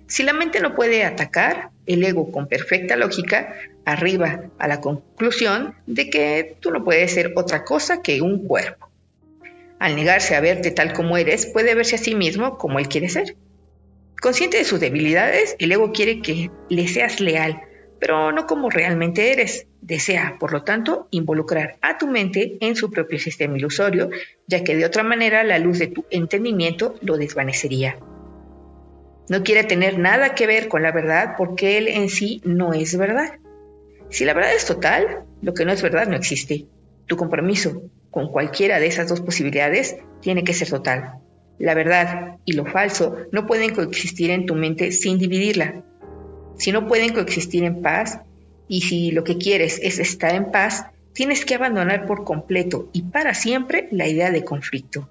Si la mente no puede atacar, el ego con perfecta lógica arriba a la conclusión de que tú no puedes ser otra cosa que un cuerpo. Al negarse a verte tal como eres, puede verse a sí mismo como él quiere ser. Consciente de sus debilidades, el ego quiere que le seas leal, pero no como realmente eres. Desea, por lo tanto, involucrar a tu mente en su propio sistema ilusorio, ya que de otra manera la luz de tu entendimiento lo desvanecería. No quiere tener nada que ver con la verdad porque él en sí no es verdad. Si la verdad es total, lo que no es verdad no existe. Tu compromiso con cualquiera de esas dos posibilidades tiene que ser total. La verdad y lo falso no pueden coexistir en tu mente sin dividirla. Si no pueden coexistir en paz, y si lo que quieres es estar en paz, tienes que abandonar por completo y para siempre la idea de conflicto.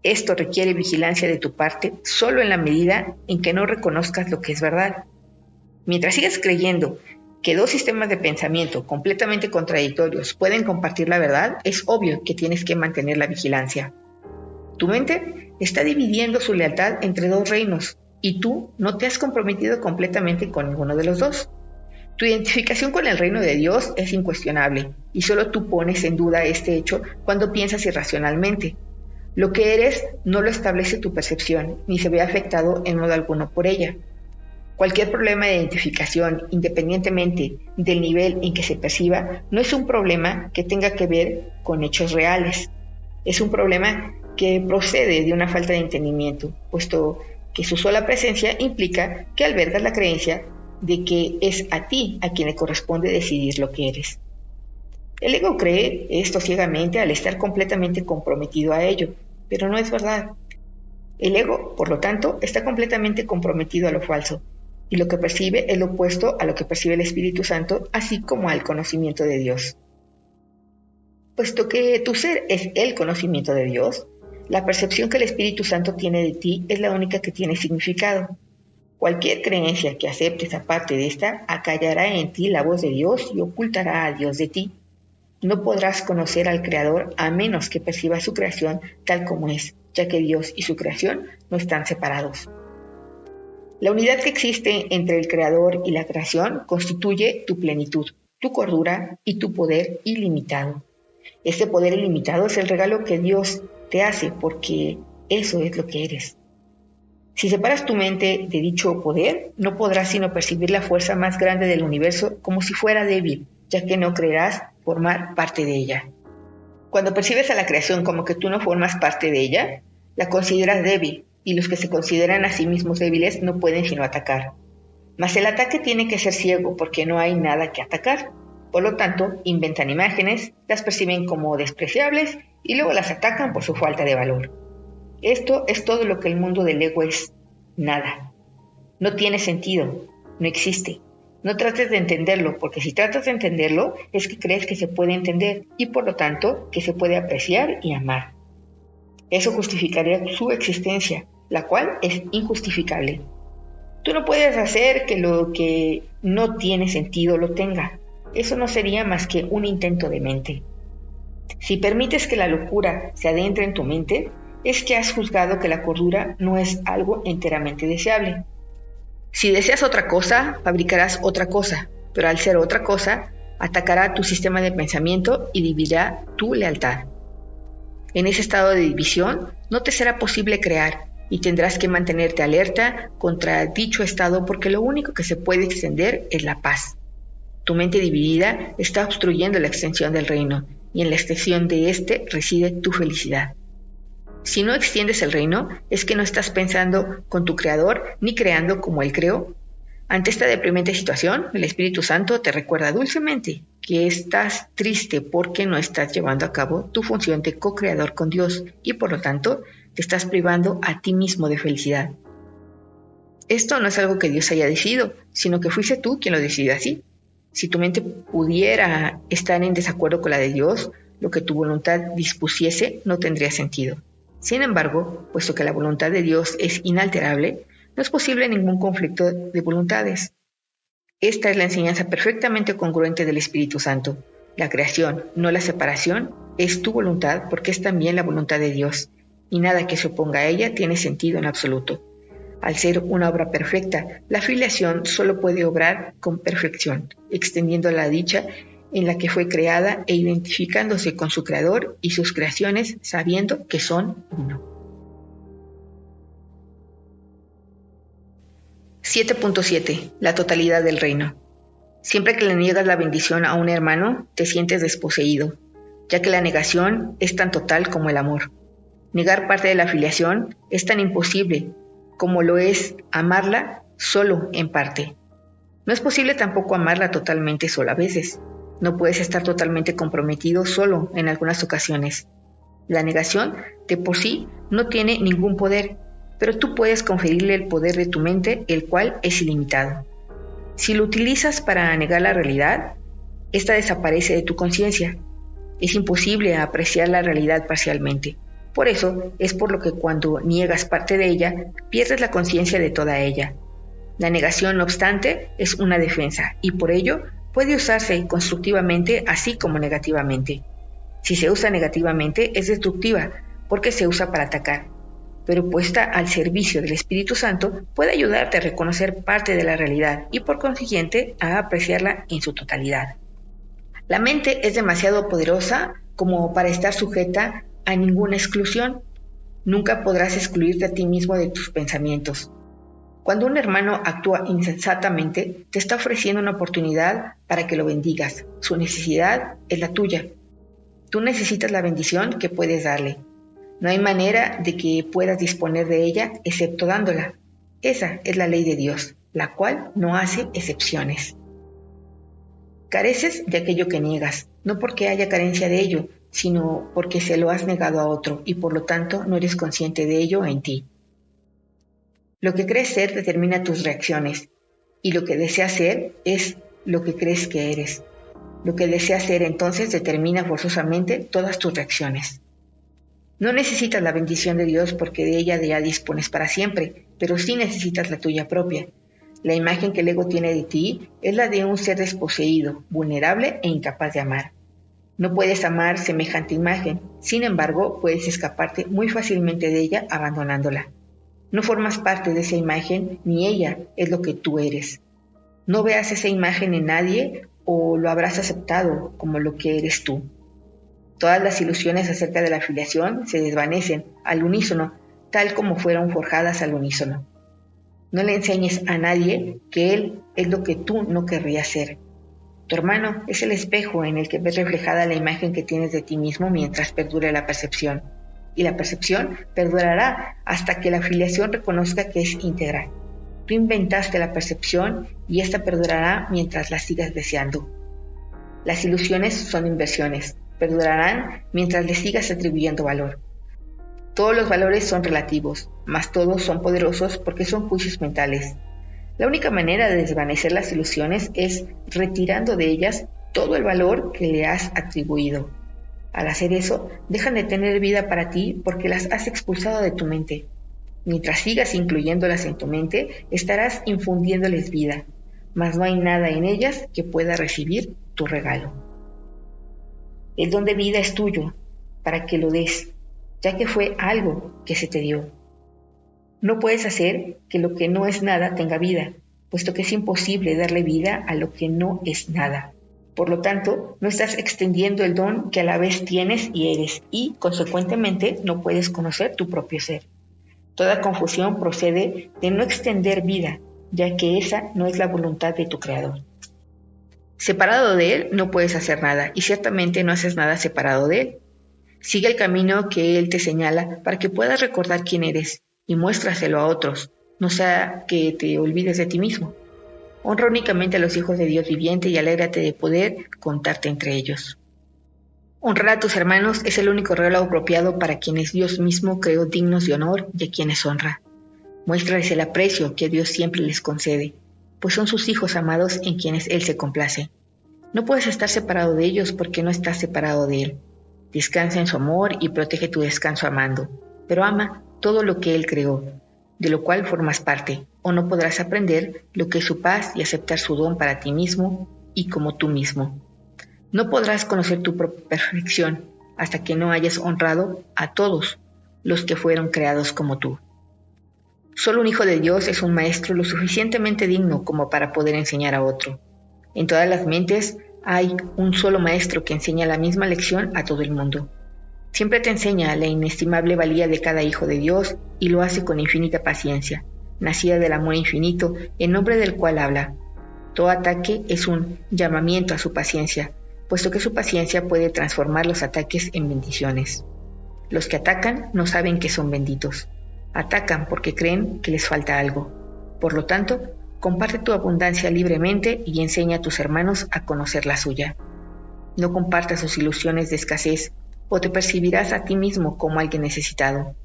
Esto requiere vigilancia de tu parte solo en la medida en que no reconozcas lo que es verdad. Mientras sigas creyendo que dos sistemas de pensamiento completamente contradictorios pueden compartir la verdad, es obvio que tienes que mantener la vigilancia. Tu mente está dividiendo su lealtad entre dos reinos y tú no te has comprometido completamente con ninguno de los dos. Tu identificación con el reino de Dios es incuestionable y solo tú pones en duda este hecho cuando piensas irracionalmente. Lo que eres no lo establece tu percepción ni se ve afectado en modo alguno por ella. Cualquier problema de identificación, independientemente del nivel en que se perciba, no es un problema que tenga que ver con hechos reales. Es un problema que procede de una falta de entendimiento, puesto que su sola presencia implica que albergas la creencia de que es a ti a quien le corresponde decidir lo que eres. El ego cree esto ciegamente al estar completamente comprometido a ello, pero no es verdad. El ego, por lo tanto, está completamente comprometido a lo falso, y lo que percibe es lo opuesto a lo que percibe el Espíritu Santo, así como al conocimiento de Dios. Puesto que tu ser es el conocimiento de Dios, la percepción que el Espíritu Santo tiene de ti es la única que tiene significado. Cualquier creencia que aceptes aparte de esta acallará en ti la voz de Dios y ocultará a Dios de ti. No podrás conocer al Creador a menos que percibas su creación tal como es, ya que Dios y su creación no están separados. La unidad que existe entre el Creador y la creación constituye tu plenitud, tu cordura y tu poder ilimitado. Este poder ilimitado es el regalo que Dios te hace porque eso es lo que eres. Si separas tu mente de dicho poder, no podrás sino percibir la fuerza más grande del universo como si fuera débil, ya que no creerás formar parte de ella. Cuando percibes a la creación como que tú no formas parte de ella, la consideras débil, y los que se consideran a sí mismos débiles no pueden sino atacar. Mas el ataque tiene que ser ciego porque no hay nada que atacar. Por lo tanto, inventan imágenes, las perciben como despreciables y luego las atacan por su falta de valor. Esto es todo lo que el mundo del ego es. Nada. No tiene sentido. No existe. No trates de entenderlo, porque si tratas de entenderlo es que crees que se puede entender y por lo tanto que se puede apreciar y amar. Eso justificaría su existencia, la cual es injustificable. Tú no puedes hacer que lo que no tiene sentido lo tenga. Eso no sería más que un intento de mente. Si permites que la locura se adentre en tu mente, es que has juzgado que la cordura no es algo enteramente deseable. Si deseas otra cosa, fabricarás otra cosa, pero al ser otra cosa, atacará tu sistema de pensamiento y dividirá tu lealtad. En ese estado de división, no te será posible crear y tendrás que mantenerte alerta contra dicho estado porque lo único que se puede extender es la paz. Tu mente dividida está obstruyendo la extensión del reino y en la extensión de éste reside tu felicidad. Si no extiendes el reino, es que no estás pensando con tu Creador ni creando como Él creó. Ante esta deprimente situación, el Espíritu Santo te recuerda dulcemente que estás triste porque no estás llevando a cabo tu función de co-creador con Dios y por lo tanto te estás privando a ti mismo de felicidad. Esto no es algo que Dios haya decidido, sino que fuiste tú quien lo decidió así. Si tu mente pudiera estar en desacuerdo con la de Dios, lo que tu voluntad dispusiese no tendría sentido. Sin embargo, puesto que la voluntad de Dios es inalterable, no es posible ningún conflicto de voluntades. Esta es la enseñanza perfectamente congruente del Espíritu Santo. La creación, no la separación, es tu voluntad porque es también la voluntad de Dios, y nada que se oponga a ella tiene sentido en absoluto. Al ser una obra perfecta, la filiación solo puede obrar con perfección, extendiendo la dicha en la que fue creada e identificándose con su Creador y sus creaciones, sabiendo que son uno. 7.7. La totalidad del reino. Siempre que le niegas la bendición a un hermano, te sientes desposeído, ya que la negación es tan total como el amor. Negar parte de la filiación es tan imposible como lo es amarla solo en parte. No es posible tampoco amarla totalmente solo a veces. No puedes estar totalmente comprometido solo en algunas ocasiones. La negación de por sí no tiene ningún poder, pero tú puedes conferirle el poder de tu mente, el cual es ilimitado. Si lo utilizas para negar la realidad, esta desaparece de tu conciencia. Es imposible apreciar la realidad parcialmente. Por eso es por lo que cuando niegas parte de ella, pierdes la conciencia de toda ella. La negación, no obstante, es una defensa y por ello puede usarse constructivamente así como negativamente. Si se usa negativamente es destructiva porque se usa para atacar, pero puesta al servicio del Espíritu Santo puede ayudarte a reconocer parte de la realidad y por consiguiente a apreciarla en su totalidad. La mente es demasiado poderosa como para estar sujeta a ninguna exclusión. Nunca podrás excluirte a ti mismo de tus pensamientos. Cuando un hermano actúa insensatamente, te está ofreciendo una oportunidad para que lo bendigas. Su necesidad es la tuya. Tú necesitas la bendición que puedes darle. No hay manera de que puedas disponer de ella excepto dándola. Esa es la ley de Dios, la cual no hace excepciones. Careces de aquello que niegas, no porque haya carencia de ello, sino porque se lo has negado a otro y por lo tanto no eres consciente de ello en ti. Lo que crees ser determina tus reacciones y lo que deseas ser es lo que crees que eres. Lo que deseas ser entonces determina forzosamente todas tus reacciones. No necesitas la bendición de Dios porque de ella ya dispones para siempre, pero sí necesitas la tuya propia. La imagen que el ego tiene de ti es la de un ser desposeído, vulnerable e incapaz de amar. No puedes amar semejante imagen, sin embargo, puedes escaparte muy fácilmente de ella abandonándola. No formas parte de esa imagen, ni ella es lo que tú eres. No veas esa imagen en nadie o lo habrás aceptado como lo que eres tú. Todas las ilusiones acerca de la filiación se desvanecen al unísono, tal como fueron forjadas al unísono. No le enseñes a nadie que él es lo que tú no querrías ser. Tu hermano es el espejo en el que ves reflejada la imagen que tienes de ti mismo mientras perdure la percepción. Y la percepción perdurará hasta que la filiación reconozca que es íntegra. Tú inventaste la percepción y esta perdurará mientras la sigas deseando. Las ilusiones son inversiones, perdurarán mientras le sigas atribuyendo valor. Todos los valores son relativos, mas todos son poderosos porque son juicios mentales. La única manera de desvanecer las ilusiones es retirando de ellas todo el valor que le has atribuido. Al hacer eso, dejan de tener vida para ti porque las has expulsado de tu mente. Mientras sigas incluyéndolas en tu mente, estarás infundiéndoles vida, mas no hay nada en ellas que pueda recibir tu regalo. El don de vida es tuyo, para que lo des, ya que fue algo que se te dio. No puedes hacer que lo que no es nada tenga vida, puesto que es imposible darle vida a lo que no es nada. Por lo tanto, no estás extendiendo el don que a la vez tienes y eres, y, consecuentemente, no puedes conocer tu propio ser. Toda confusión procede de no extender vida, ya que esa no es la voluntad de tu Creador. Separado de Él, no puedes hacer nada, y ciertamente no haces nada separado de Él. Sigue el camino que Él te señala para que puedas recordar quién eres, y muéstraselo a otros, no sea que te olvides de ti mismo. Honra únicamente a los hijos de Dios viviente y alégrate de poder contarte entre ellos. Honrar a tus hermanos es el único regalo apropiado para quienes Dios mismo creó dignos de honor y a quienes honra. Muéstrales el aprecio que Dios siempre les concede, pues son sus hijos amados en quienes Él se complace. No puedes estar separado de ellos porque no estás separado de Él. Descansa en su amor y protege tu descanso amando, pero ama todo lo que Él creó, de lo cual formas parte, o no podrás aprender lo que es su paz y aceptar su don para ti mismo y como tú mismo. No podrás conocer tu propia perfección hasta que no hayas honrado a todos los que fueron creados como tú. Solo un hijo de Dios es un maestro lo suficientemente digno como para poder enseñar a otro. En todas las mentes hay un solo maestro que enseña la misma lección a todo el mundo. Siempre te enseña la inestimable valía de cada hijo de Dios y lo hace con infinita paciencia, nacida del amor infinito, en nombre del cual habla. Todo ataque es un llamamiento a su paciencia, puesto que su paciencia puede transformar los ataques en bendiciones. Los que atacan no saben que son benditos. Atacan porque creen que les falta algo. Por lo tanto, comparte tu abundancia libremente y enseña a tus hermanos a conocer la suya. No compartas sus ilusiones de escasez, o te percibirás a ti mismo como alguien necesitado.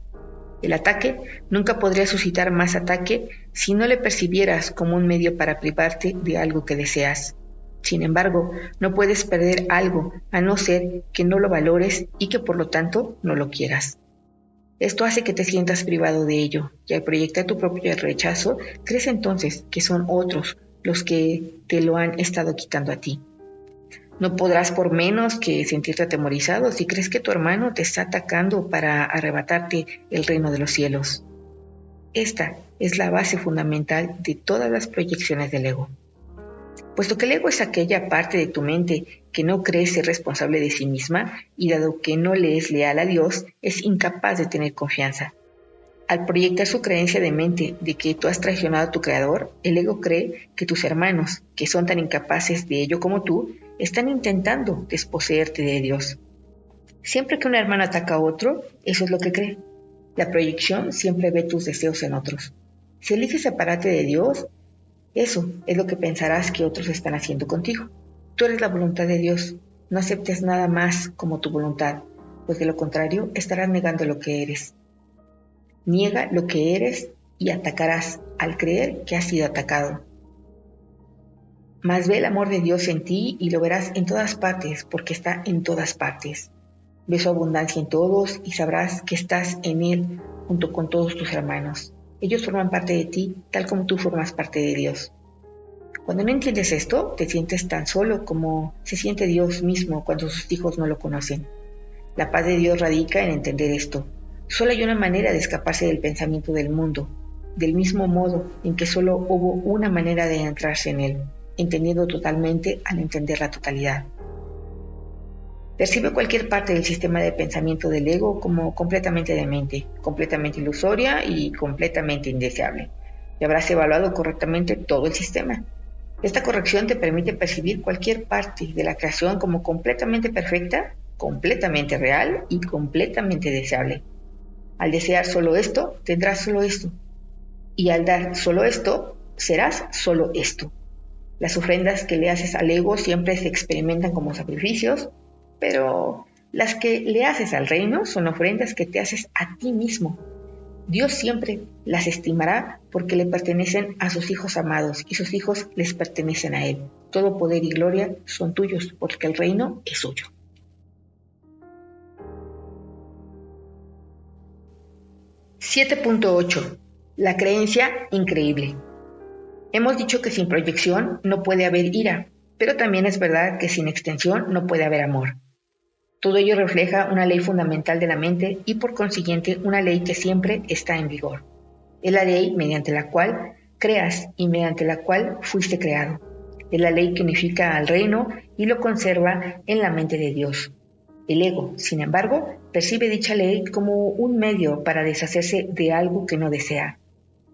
El ataque nunca podría suscitar más ataque si no le percibieras como un medio para privarte de algo que deseas. Sin embargo, no puedes perder algo a no ser que no lo valores y que por lo tanto no lo quieras. Esto hace que te sientas privado de ello, y al proyectar tu propio rechazo, crees entonces que son otros los que te lo han estado quitando a ti. No podrás por menos que sentirte atemorizado si crees que tu hermano te está atacando para arrebatarte el reino de los cielos. Esta es la base fundamental de todas las proyecciones del ego. Puesto que el ego es aquella parte de tu mente que no cree ser responsable de sí misma y dado que no le es leal a Dios, es incapaz de tener confianza. Al proyectar su creencia de mente de que tú has traicionado a tu Creador, el ego cree que tus hermanos, que son tan incapaces de ello como tú, están intentando desposeerte de Dios. Siempre que un hermano ataca a otro, eso es lo que cree. La proyección siempre ve tus deseos en otros. Si eliges separarte de Dios, eso es lo que pensarás que otros están haciendo contigo. Tú eres la voluntad de Dios. No aceptes nada más como tu voluntad, pues de lo contrario estarás negando lo que eres. Niega lo que eres y atacarás al creer que has sido atacado. Mas ve el amor de Dios en ti y lo verás en todas partes, porque está en todas partes. Ve su abundancia en todos y sabrás que estás en Él junto con todos tus hermanos. Ellos forman parte de ti, tal como tú formas parte de Dios. Cuando no entiendes esto, te sientes tan solo como se siente Dios mismo cuando sus hijos no lo conocen. La paz de Dios radica en entender esto. Solo hay una manera de escaparse del pensamiento del mundo, del mismo modo en que solo hubo una manera de entrarse en él, entendiendo totalmente al entender la totalidad. Percibe cualquier parte del sistema de pensamiento del ego como completamente demente, completamente ilusoria y completamente indeseable. Y habrás evaluado correctamente todo el sistema. Esta corrección te permite percibir cualquier parte de la creación como completamente perfecta, completamente real y completamente deseable. Al desear solo esto, tendrás solo esto. Y al dar solo esto, serás solo esto. Las ofrendas que le haces al ego siempre se experimentan como sacrificios, pero las que le haces al reino son ofrendas que te haces a ti mismo. Dios siempre las estimará porque le pertenecen a sus hijos amados y sus hijos les pertenecen a Él. Todo poder y gloria son tuyos porque el reino es suyo. 7.8. La creencia increíble. Hemos dicho que sin proyección no puede haber ira, pero también es verdad que sin extensión no puede haber amor. Todo ello refleja una ley fundamental de la mente y por consiguiente una ley que siempre está en vigor. Es la ley mediante la cual creas y mediante la cual fuiste creado. Es la ley que unifica al reino y lo conserva en la mente de Dios. El ego, sin embargo, percibe dicha ley como un medio para deshacerse de algo que no desea.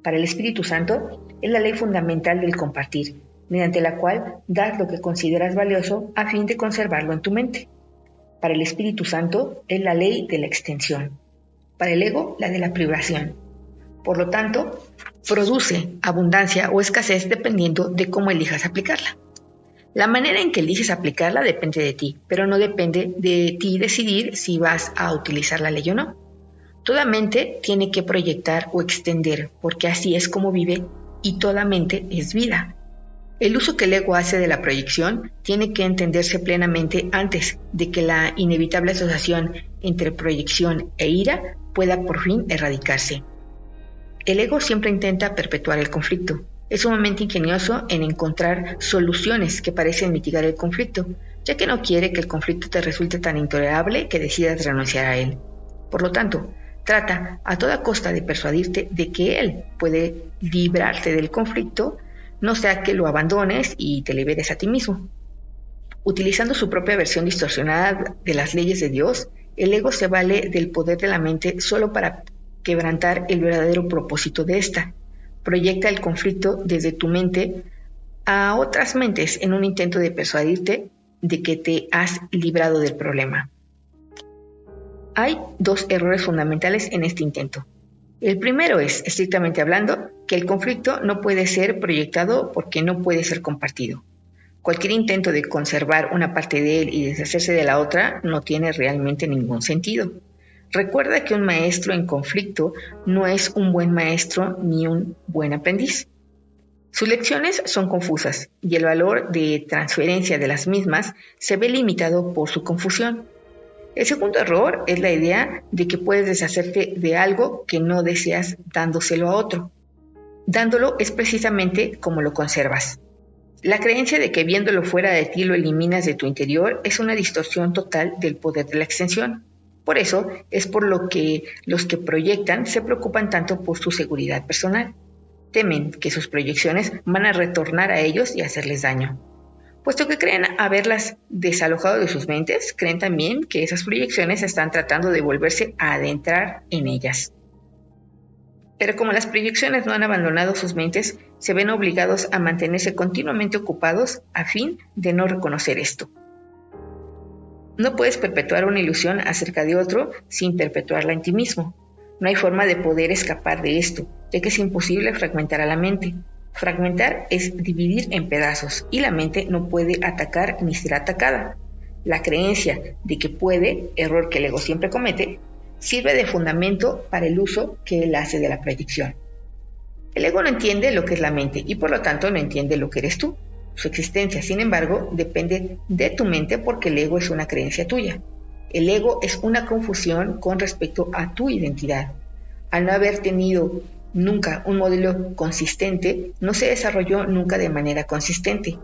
Para el Espíritu Santo es la ley fundamental del compartir, mediante la cual das lo que consideras valioso a fin de conservarlo en tu mente. Para el Espíritu Santo es la ley de la extensión. Para el ego, la de la privación. Por lo tanto, produce abundancia o escasez dependiendo de cómo elijas aplicarla. La manera en que eliges aplicarla depende de ti, pero no depende de ti decidir si vas a utilizar la ley o no. Toda mente tiene que proyectar o extender, porque así es como vive y toda mente es vida. El uso que el ego hace de la proyección tiene que entenderse plenamente antes de que la inevitable asociación entre proyección e ira pueda por fin erradicarse. El ego siempre intenta perpetuar el conflicto. Es sumamente ingenioso en encontrar soluciones que parecen mitigar el conflicto, ya que no quiere que el conflicto te resulte tan intolerable que decidas renunciar a él. Por lo tanto, trata a toda costa de persuadirte de que él puede librarte del conflicto, no sea que lo abandones y te liberes a ti mismo. Utilizando su propia versión distorsionada de las leyes de Dios, el ego se vale del poder de la mente solo para quebrantar el verdadero propósito de esta. Proyecta el conflicto desde tu mente a otras mentes en un intento de persuadirte de que te has librado del problema. Hay dos errores fundamentales en este intento. El primero es, estrictamente hablando, que el conflicto no puede ser proyectado porque no puede ser compartido. Cualquier intento de conservar una parte de él y deshacerse de la otra no tiene realmente ningún sentido. Recuerda que un maestro en conflicto no es un buen maestro ni un buen aprendiz. Sus lecciones son confusas y el valor de transferencia de las mismas se ve limitado por su confusión. El segundo error es la idea de que puedes deshacerte de algo que no deseas dándoselo a otro. Dándolo es precisamente como lo conservas. La creencia de que viéndolo fuera de ti lo eliminas de tu interior es una distorsión total del poder de la extensión. Por eso es por lo que los que proyectan se preocupan tanto por su seguridad personal. Temen que sus proyecciones van a retornar a ellos y hacerles daño. Puesto que creen haberlas desalojado de sus mentes, creen también que esas proyecciones están tratando de volverse a adentrar en ellas. Pero como las proyecciones no han abandonado sus mentes, se ven obligados a mantenerse continuamente ocupados a fin de no reconocer esto. No puedes perpetuar una ilusión acerca de otro sin perpetuarla en ti mismo. No hay forma de poder escapar de esto, ya que es imposible fragmentar a la mente. Fragmentar es dividir en pedazos y la mente no puede atacar ni ser atacada. La creencia de que puede, error que el ego siempre comete, sirve de fundamento para el uso que él hace de la proyección. El ego no entiende lo que es la mente y por lo tanto no entiende lo que eres tú. Su existencia, sin embargo, depende de tu mente porque el ego es una creencia tuya. El ego es una confusión con respecto a tu identidad. Al no haber tenido nunca un modelo consistente, no se desarrolló nunca de manera consistente.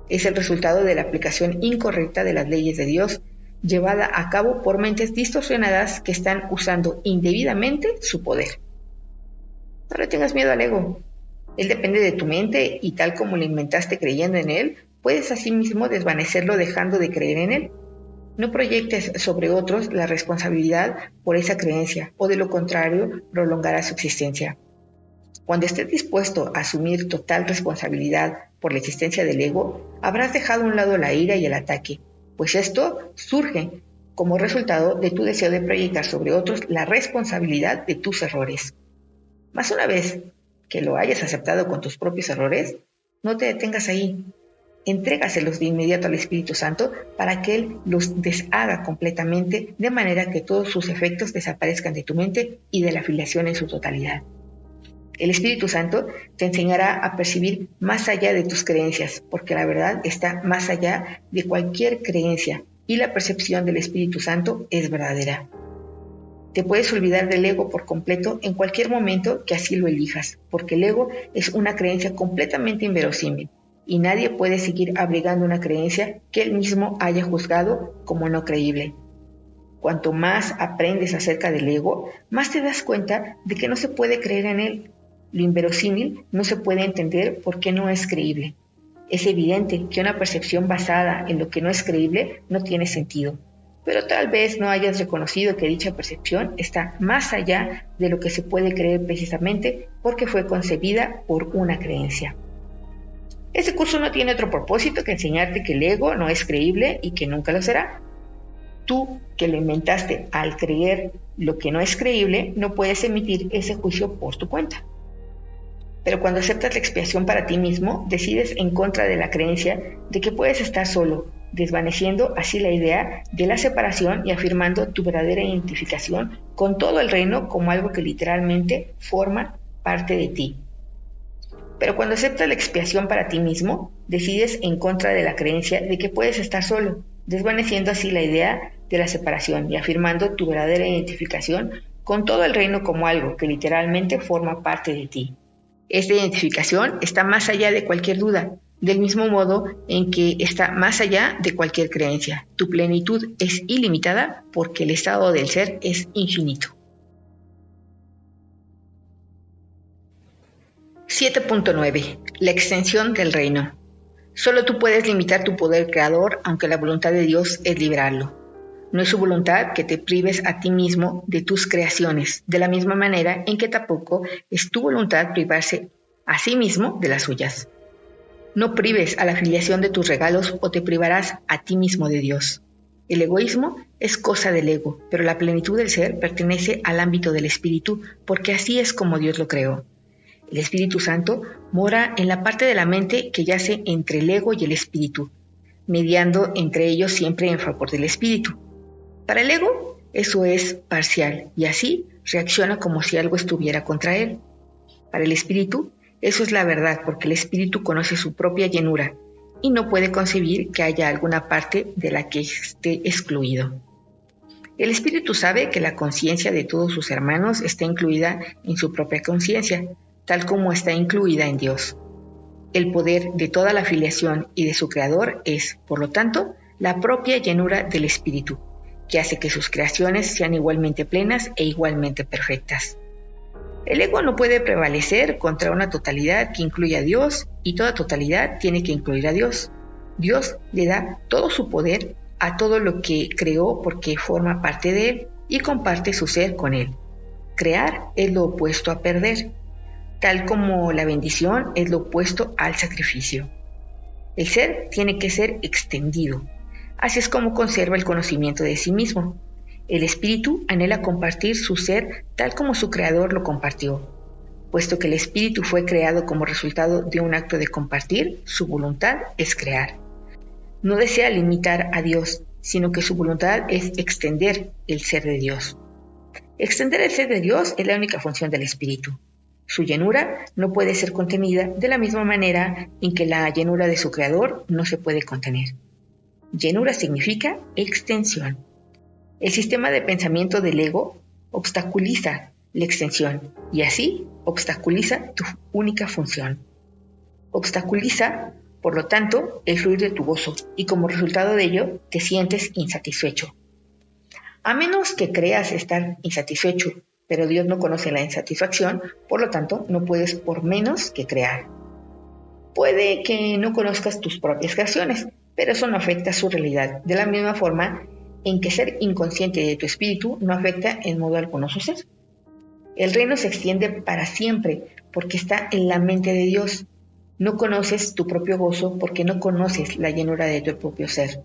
Es el resultado de la aplicación incorrecta de las leyes de Dios, llevada a cabo por mentes distorsionadas que están usando indebidamente su poder. No le tengas miedo al ego. Él depende de tu mente y tal como lo inventaste creyendo en él, puedes asimismo desvanecerlo dejando de creer en él. No proyectes sobre otros la responsabilidad por esa creencia o de lo contrario prolongará su existencia. Cuando estés dispuesto a asumir total responsabilidad por la existencia del ego, habrás dejado a un lado la ira y el ataque, pues esto surge como resultado de tu deseo de proyectar sobre otros la responsabilidad de tus errores. Mas una vez que lo hayas aceptado con tus propios errores, no te detengas ahí. Entrégaselos de inmediato al Espíritu Santo para que Él los deshaga completamente, de manera que todos sus efectos desaparezcan de tu mente y de la afiliación en su totalidad. El Espíritu Santo te enseñará a percibir más allá de tus creencias, porque la verdad está más allá de cualquier creencia y la percepción del Espíritu Santo es verdadera. Te puedes olvidar del ego por completo en cualquier momento que así lo elijas, porque el ego es una creencia completamente inverosímil y nadie puede seguir abrigando una creencia que él mismo haya juzgado como no creíble. Cuanto más aprendes acerca del ego, más te das cuenta de que no se puede creer en él. Lo inverosímil no se puede entender porque no es creíble. Es evidente que una percepción basada en lo que no es creíble no tiene sentido, pero tal vez no hayas reconocido que dicha percepción está más allá de lo que se puede creer precisamente porque fue concebida por una creencia. Este curso no tiene otro propósito que enseñarte que el ego no es creíble y que nunca lo será. Tú, que lo inventaste al creer lo que no es creíble, no puedes emitir ese juicio por tu cuenta. Pero cuando aceptas la expiación para ti mismo, decides en contra de la creencia de que puedes estar solo, desvaneciendo así la idea de la separación y afirmando tu verdadera identificación con todo el reino como algo que literalmente forma parte de ti. Pero cuando aceptas la expiación para ti mismo, decides en contra de la creencia de que puedes estar solo, desvaneciendo así la idea de la separación y afirmando tu verdadera identificación con todo el reino como algo que literalmente forma parte de ti. Esta identificación está más allá de cualquier duda, del mismo modo en que está más allá de cualquier creencia. Tu plenitud es ilimitada porque el estado del ser es infinito. 7.9. La extensión del reino. Solo tú puedes limitar tu poder creador, aunque la voluntad de Dios es liberarlo. No es su voluntad que te prives a ti mismo de tus creaciones, de la misma manera en que tampoco es tu voluntad privarse a sí mismo de las suyas. No prives a la filiación de tus regalos o te privarás a ti mismo de Dios. El egoísmo es cosa del ego, pero la plenitud del ser pertenece al ámbito del espíritu, porque así es como Dios lo creó. El Espíritu Santo mora en la parte de la mente que yace entre el ego y el espíritu, mediando entre ellos siempre en favor del espíritu. Para el ego, eso es parcial y así reacciona como si algo estuviera contra él. Para el espíritu, eso es la verdad porque el espíritu conoce su propia llenura y no puede concebir que haya alguna parte de la que esté excluido. El espíritu sabe que la conciencia de todos sus hermanos está incluida en su propia conciencia, tal como está incluida en Dios. El poder de toda la filiación y de su creador es, por lo tanto, la propia llenura del espíritu, que hace que sus creaciones sean igualmente plenas e igualmente perfectas. El ego no puede prevalecer contra una totalidad que incluya a Dios y toda totalidad tiene que incluir a Dios. Dios le da todo su poder a todo lo que creó porque forma parte de él y comparte su ser con él. Crear es lo opuesto a perder, tal como la bendición es lo opuesto al sacrificio. El ser tiene que ser extendido. Así es como conserva el conocimiento de sí mismo. El espíritu anhela compartir su ser tal como su creador lo compartió. Puesto que el espíritu fue creado como resultado de un acto de compartir, su voluntad es crear. No desea limitar a Dios, sino que su voluntad es extender el ser de Dios. Extender el ser de Dios es la única función del espíritu. Su llenura no puede ser contenida de la misma manera en que la llenura de su creador no se puede contener. Llenura significa extensión. El sistema de pensamiento del ego obstaculiza la extensión y así obstaculiza tu única función. Obstaculiza, por lo tanto, el fluir de tu gozo y como resultado de ello te sientes insatisfecho. A menos que creas estar insatisfecho, pero Dios no conoce la insatisfacción, por lo tanto no puedes por menos que crear. Puede que no conozcas tus propias creaciones, pero eso no afecta su realidad, de la misma forma en que ser inconsciente de tu espíritu no afecta en modo alguno su ser. El reino se extiende para siempre, porque está en la mente de Dios. No conoces tu propio gozo porque no conoces la llenura de tu propio ser.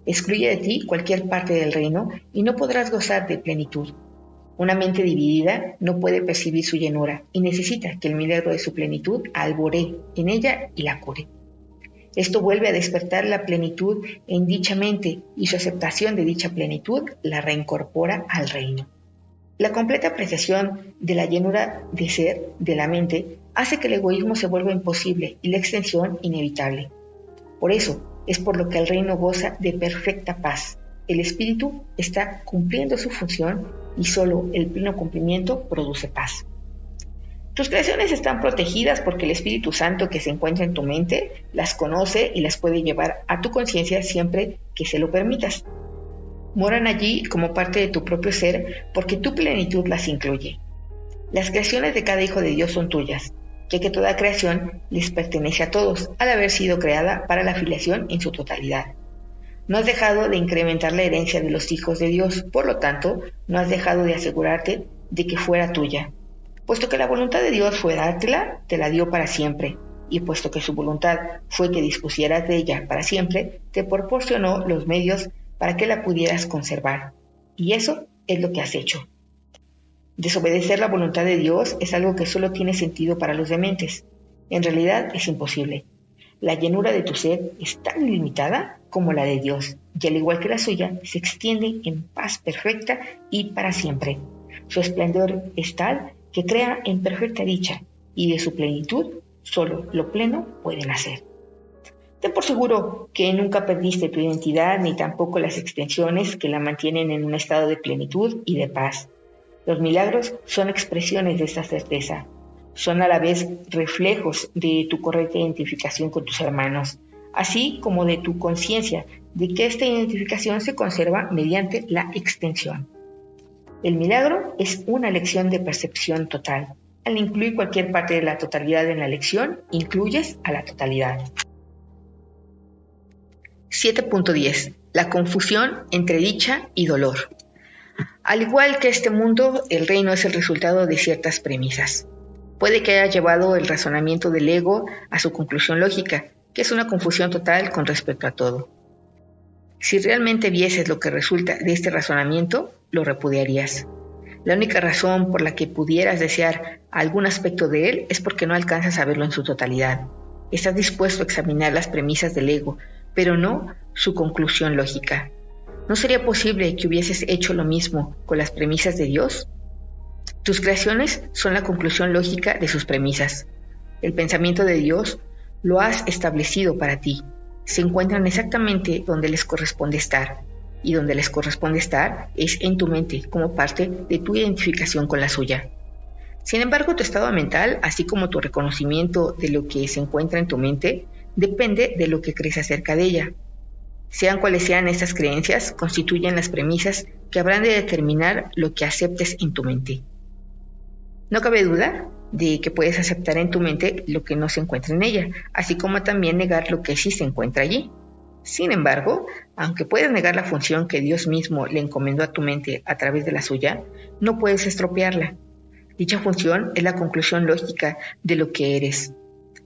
Excluye de ti cualquier parte del reino y no podrás gozar de plenitud. Una mente dividida no puede percibir su llenura y necesita que el milagro de su plenitud alboree en ella y la cure. Esto vuelve a despertar la plenitud en dicha mente y su aceptación de dicha plenitud la reincorpora al reino. La completa apreciación de la llenura de ser de la mente hace que el egoísmo se vuelva imposible y la extensión inevitable. Por eso es por lo que el reino goza de perfecta paz. El espíritu está cumpliendo su función y solo el pleno cumplimiento produce paz. Tus creaciones están protegidas porque el Espíritu Santo que se encuentra en tu mente las conoce y las puede llevar a tu conciencia siempre que se lo permitas. Moran allí como parte de tu propio ser porque tu plenitud las incluye. Las creaciones de cada hijo de Dios son tuyas, ya que toda creación les pertenece a todos al haber sido creada para la filiación en su totalidad. No has dejado de incrementar la herencia de los hijos de Dios, por lo tanto, no has dejado de asegurarte de que fuera tuya. Puesto que la voluntad de Dios fue dártela, te la dio para siempre, y puesto que su voluntad fue que dispusieras de ella para siempre, te proporcionó los medios para que la pudieras conservar. Y eso es lo que has hecho. Desobedecer la voluntad de Dios es algo que solo tiene sentido para los dementes. En realidad es imposible. La llenura de tu ser es tan ilimitada como la de Dios, y al igual que la suya, se extiende en paz perfecta y para siempre. Su esplendor es tal que crea en perfecta dicha, y de su plenitud solo lo pleno puede nacer. Ten por seguro que nunca perdiste tu identidad ni tampoco las extensiones que la mantienen en un estado de plenitud y de paz. Los milagros son expresiones de esta certeza. Son a la vez reflejos de tu correcta identificación con tus hermanos, así como de tu conciencia de que esta identificación se conserva mediante la extensión. El milagro es una lección de percepción total. Al incluir cualquier parte de la totalidad en la lección, incluyes a la totalidad. 7.10. La confusión entre dicha y dolor. Al igual que este mundo, el reino es el resultado de ciertas premisas. Puede que haya llevado el razonamiento del ego a su conclusión lógica, que es una confusión total con respecto a todo. Si realmente vieses lo que resulta de este razonamiento, lo repudiarías. La única razón por la que pudieras desear algún aspecto de él es porque no alcanzas a verlo en su totalidad. Estás dispuesto a examinar las premisas del ego, pero no su conclusión lógica. ¿No sería posible que hubieses hecho lo mismo con las premisas de Dios? Tus creaciones son la conclusión lógica de sus premisas. El pensamiento de Dios lo has establecido para ti. Se encuentran exactamente donde les corresponde estar, y donde les corresponde estar es en tu mente, como parte de tu identificación con la suya. Sin embargo, tu estado mental, así como tu reconocimiento de lo que se encuentra en tu mente, depende de lo que crees acerca de ella. Sean cuales sean estas creencias, constituyen las premisas que habrán de determinar lo que aceptes en tu mente. No cabe duda de que puedes aceptar en tu mente lo que no se encuentra en ella, así como también negar lo que sí se encuentra allí. Sin embargo, aunque puedes negar la función que Dios mismo le encomendó a tu mente a través de la suya, no puedes estropearla. Dicha función es la conclusión lógica de lo que eres.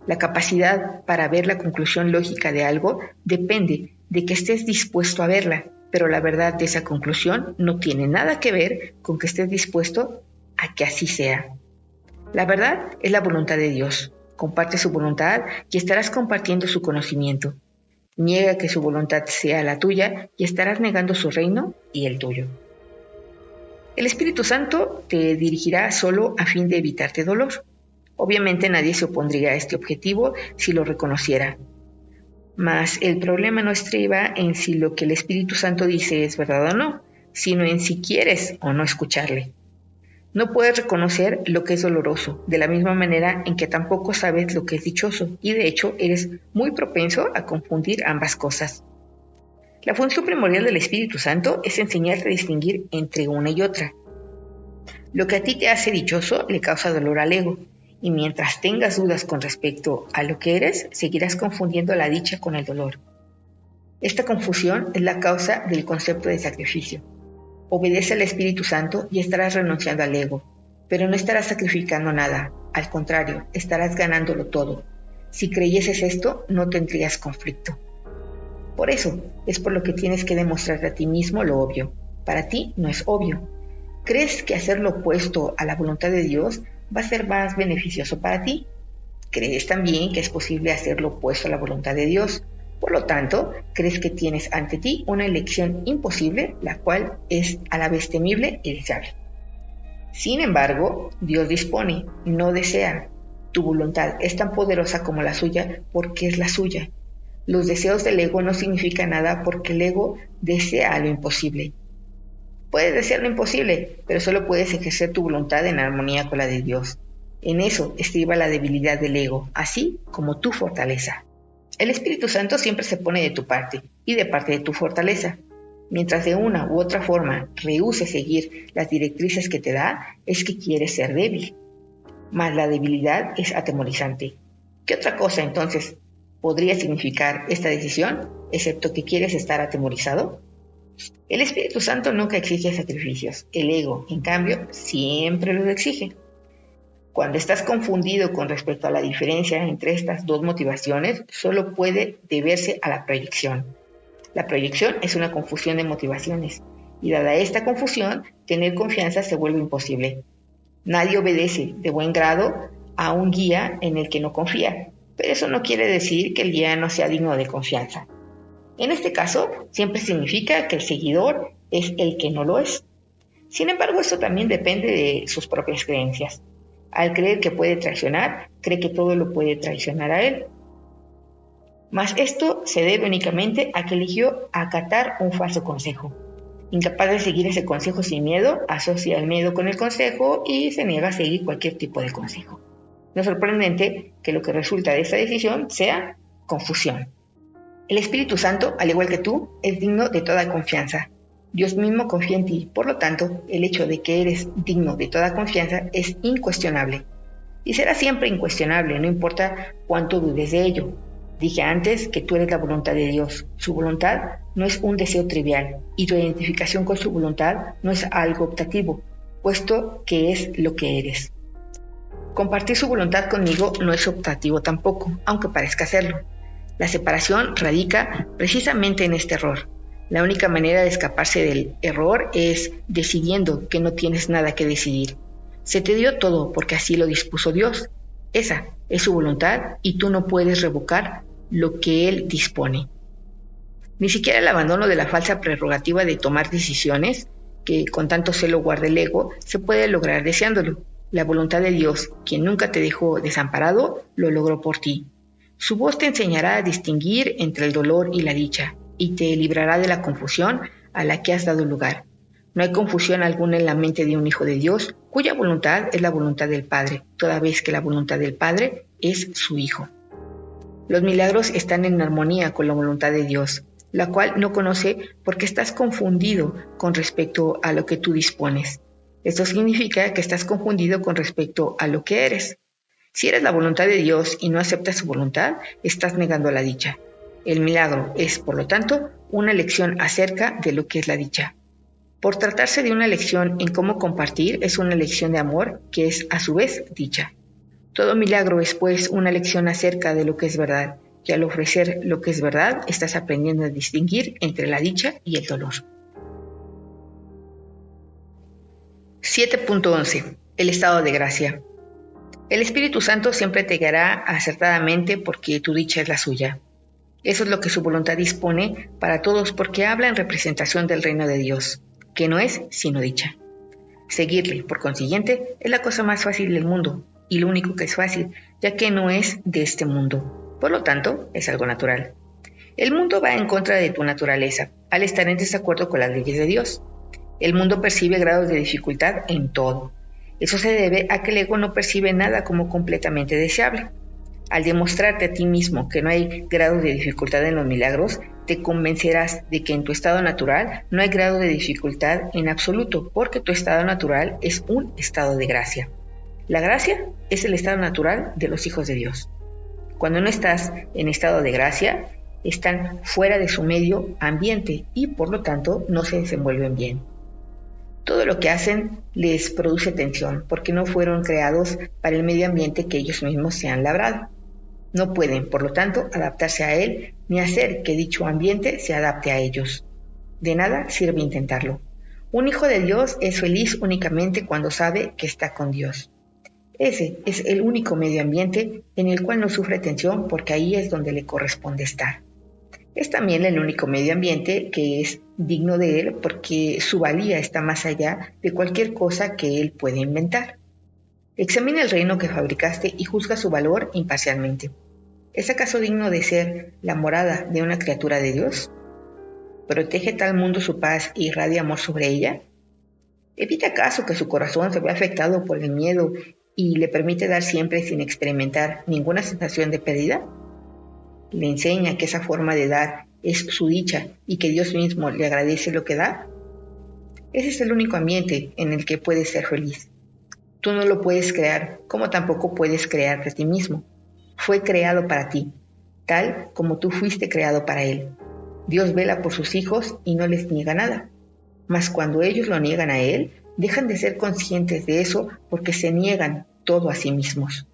La capacidad para ver la conclusión lógica de algo depende de que estés dispuesto a verla, pero la verdad de esa conclusión no tiene nada que ver con que estés dispuesto a que así sea. La verdad es la voluntad de Dios. Comparte su voluntad y estarás compartiendo su conocimiento. Niega que su voluntad sea la tuya y estarás negando su reino y el tuyo. El Espíritu Santo te dirigirá solo a fin de evitarte dolor. Obviamente nadie se opondría a este objetivo si lo reconociera. Mas el problema no estriba en si lo que el Espíritu Santo dice es verdad o no, sino en si quieres o no escucharle. No puedes reconocer lo que es doloroso, de la misma manera en que tampoco sabes lo que es dichoso, y de hecho eres muy propenso a confundir ambas cosas. La función primordial del Espíritu Santo es enseñarte a distinguir entre una y otra. Lo que a ti te hace dichoso le causa dolor al ego, y mientras tengas dudas con respecto a lo que eres, seguirás confundiendo la dicha con el dolor. Esta confusión es la causa del concepto de sacrificio. Obedece al Espíritu Santo y estarás renunciando al ego, pero no estarás sacrificando nada. Al contrario, estarás ganándolo todo. Si creyeses esto, no tendrías conflicto. Por eso, es por lo que tienes que demostrarte a ti mismo lo obvio. Para ti no es obvio. ¿Crees que hacer lo opuesto a la voluntad de Dios va a ser más beneficioso para ti? ¿Crees también que es posible hacer lo opuesto a la voluntad de Dios? Por lo tanto, crees que tienes ante ti una elección imposible, la cual es a la vez temible y deseable. Sin embargo, Dios dispone, no desea. Tu voluntad es tan poderosa como la suya porque es la suya. Los deseos del ego no significan nada porque el ego desea lo imposible. Puedes desear lo imposible, pero solo puedes ejercer tu voluntad en armonía con la de Dios. En eso estriba la debilidad del ego, así como tu fortaleza. El Espíritu Santo siempre se pone de tu parte y de parte de tu fortaleza. Mientras de una u otra forma rehúses seguir las directrices que te da, es que quieres ser débil. Mas la debilidad es atemorizante. ¿Qué otra cosa entonces podría significar esta decisión, excepto que quieres estar atemorizado? El Espíritu Santo nunca exige sacrificios. El ego, en cambio, siempre los exige. Cuando estás confundido con respecto a la diferencia entre estas dos motivaciones, solo puede deberse a la proyección. La proyección es una confusión de motivaciones, y dada esta confusión, tener confianza se vuelve imposible. Nadie obedece de buen grado a un guía en el que no confía, pero eso no quiere decir que el guía no sea digno de confianza. En este caso, siempre significa que el seguidor es el que no lo es. Sin embargo, esto también depende de sus propias creencias. Al creer que puede traicionar, cree que todo lo puede traicionar a él. Mas esto se debe únicamente a que eligió acatar un falso consejo. Incapaz de seguir ese consejo sin miedo, asocia el miedo con el consejo y se niega a seguir cualquier tipo de consejo. No es sorprendente que lo que resulta de esta decisión sea confusión. El Espíritu Santo, al igual que tú, es digno de toda confianza. Dios mismo confía en ti, por lo tanto, el hecho de que eres digno de toda confianza es incuestionable. Y será siempre incuestionable, no importa cuánto dudes de ello. Dije antes que tú eres la voluntad de Dios. Su voluntad no es un deseo trivial, y tu identificación con su voluntad no es algo optativo, puesto que es lo que eres. Compartir su voluntad conmigo no es optativo tampoco, aunque parezca serlo. La separación radica precisamente en este error. La única manera de escaparse del error es decidiendo que no tienes nada que decidir. Se te dio todo porque así lo dispuso Dios. Esa es su voluntad y tú no puedes revocar lo que Él dispone. Ni siquiera el abandono de la falsa prerrogativa de tomar decisiones, que con tanto celo guarda el ego, se puede lograr deseándolo. La voluntad de Dios, quien nunca te dejó desamparado, lo logró por ti. Su voz te enseñará a distinguir entre el dolor y la dicha, y te librará de la confusión a la que has dado lugar. No hay confusión alguna en la mente de un hijo de Dios, cuya voluntad es la voluntad del Padre, toda vez que la voluntad del Padre es su Hijo. Los milagros están en armonía con la voluntad de Dios, la cual no conoce porque estás confundido con respecto a lo que tú dispones. Esto significa que estás confundido con respecto a lo que eres. Si eres la voluntad de Dios y no aceptas su voluntad, estás negando la dicha. El milagro es, por lo tanto, una lección acerca de lo que es la dicha. Por tratarse de una lección en cómo compartir, es una lección de amor que es, a su vez, dicha. Todo milagro es, pues, una lección acerca de lo que es verdad, y al ofrecer lo que es verdad, estás aprendiendo a distinguir entre la dicha y el dolor. 7.11. El estado de gracia. El Espíritu Santo siempre te guiará acertadamente porque tu dicha es la suya. Eso es lo que su voluntad dispone para todos porque habla en representación del reino de Dios, que no es sino dicha. Seguirle, por consiguiente, es la cosa más fácil del mundo, y lo único que es fácil, ya que no es de este mundo. Por lo tanto, es algo natural. El mundo va en contra de tu naturaleza, al estar en desacuerdo con las leyes de Dios. El mundo percibe grados de dificultad en todo. Eso se debe a que el ego no percibe nada como completamente deseable. Al demostrarte a ti mismo que no hay grados de dificultad en los milagros, te convencerás de que en tu estado natural no hay grado de dificultad en absoluto, porque tu estado natural es un estado de gracia. La gracia es el estado natural de los hijos de Dios. Cuando no estás en estado de gracia, están fuera de su medio ambiente y por lo tanto no se desenvuelven bien. Todo lo que hacen les produce tensión porque no fueron creados para el medio ambiente que ellos mismos se han labrado. No pueden, por lo tanto, adaptarse a él ni hacer que dicho ambiente se adapte a ellos. De nada sirve intentarlo. Un hijo de Dios es feliz únicamente cuando sabe que está con Dios. Ese es el único medio ambiente en el cual no sufre tensión porque ahí es donde le corresponde estar. Es también el único medio ambiente que es digno de él porque su valía está más allá de cualquier cosa que él puede inventar. Examina el reino que fabricaste y juzga su valor imparcialmente. ¿Es acaso digno de ser la morada de una criatura de Dios? ¿Protege tal mundo su paz e irradia amor sobre ella? ¿Evita acaso que su corazón se vea afectado por el miedo y le permite dar siempre sin experimentar ninguna sensación de pérdida? ¿Le enseña que esa forma de dar es su dicha y que Dios mismo le agradece lo que da? Ese es el único ambiente en el que puedes ser feliz. Tú no lo puedes crear, como tampoco puedes crearte a ti mismo. Fue creado para ti, tal como tú fuiste creado para Él. Dios vela por sus hijos y no les niega nada. Mas cuando ellos lo niegan a Él, dejan de ser conscientes de eso porque se niegan todo a sí mismos.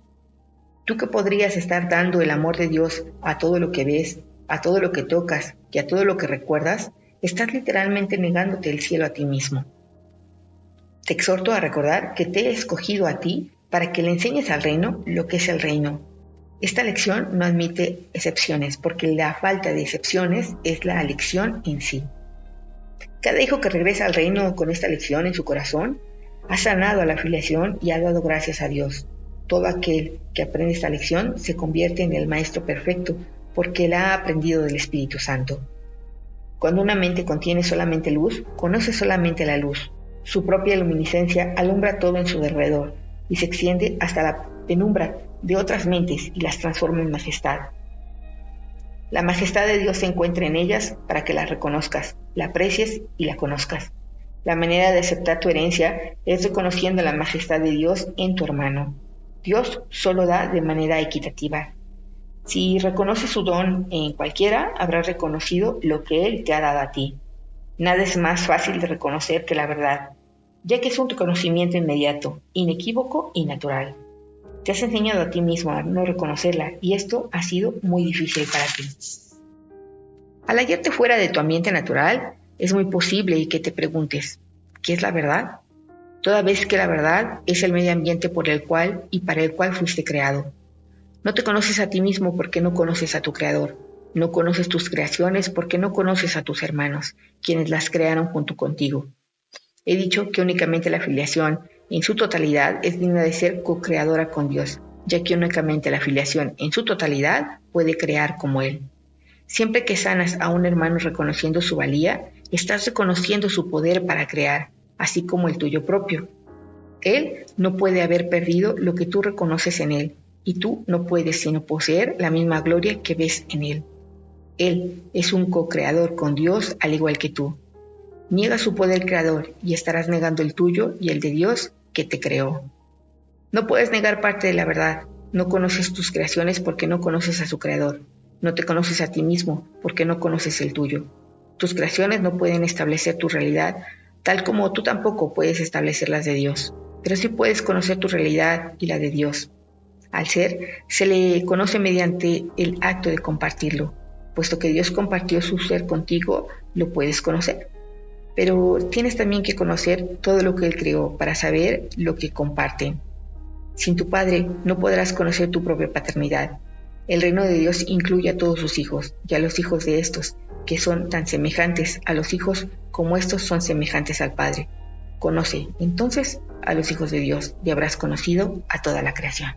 Tú que podrías estar dando el amor de Dios a todo lo que ves, a todo lo que tocas y a todo lo que recuerdas, estás literalmente negándote el cielo a ti mismo. Te exhorto a recordar que te he escogido a ti para que le enseñes al reino lo que es el reino. Esta lección no admite excepciones, porque la falta de excepciones es la lección en sí. Cada hijo que regresa al reino con esta lección en su corazón ha sanado a la filiación y ha dado gracias a Dios. Todo aquel que aprende esta lección se convierte en el maestro perfecto porque la ha aprendido del Espíritu Santo. Cuando una mente contiene solamente luz, conoce solamente la luz. Su propia luminiscencia alumbra todo en su alrededor y se extiende hasta la penumbra de otras mentes y las transforma en majestad. La majestad de Dios se encuentra en ellas para que la reconozcas, la aprecies y la conozcas. La manera de aceptar tu herencia es reconociendo la majestad de Dios en tu hermano. Dios solo da de manera equitativa. Si reconoces su don en cualquiera, habrás reconocido lo que Él te ha dado a ti. Nada es más fácil de reconocer que la verdad, ya que es un reconocimiento inmediato, inequívoco y natural. Te has enseñado a ti mismo a no reconocerla y esto ha sido muy difícil para ti. Al hallarte fuera de tu ambiente natural, es muy posible que te preguntes, ¿qué es la verdad? Toda vez que la verdad es el medio ambiente por el cual y para el cual fuiste creado. No te conoces a ti mismo porque no conoces a tu Creador. No conoces tus creaciones porque no conoces a tus hermanos, quienes las crearon junto contigo. He dicho que únicamente la filiación, en su totalidad, es digna de ser co-creadora con Dios, ya que únicamente la filiación, en su totalidad, puede crear como Él. Siempre que sanas a un hermano reconociendo su valía, estás reconociendo su poder para crear, así como el tuyo propio. Él no puede haber perdido lo que tú reconoces en Él, y tú no puedes sino poseer la misma gloria que ves en Él. Él es un co-creador con Dios al igual que tú. Niega su poder creador y estarás negando el tuyo y el de Dios que te creó. No puedes negar parte de la verdad. No conoces tus creaciones porque no conoces a su creador. No te conoces a ti mismo porque no conoces el tuyo. Tus creaciones no pueden establecer tu realidad, tal como tú tampoco puedes establecer las de Dios. Pero sí puedes conocer tu realidad y la de Dios. Al ser, se le conoce mediante el acto de compartirlo. Puesto que Dios compartió su ser contigo, lo puedes conocer. Pero tienes también que conocer todo lo que Él creó para saber lo que comparten. Sin tu Padre no podrás conocer tu propia paternidad. El reino de Dios incluye a todos sus hijos y a los hijos de estos, que son tan semejantes a los hijos como estos son semejantes al Padre. Conoce, entonces, a los hijos de Dios y habrás conocido a toda la creación.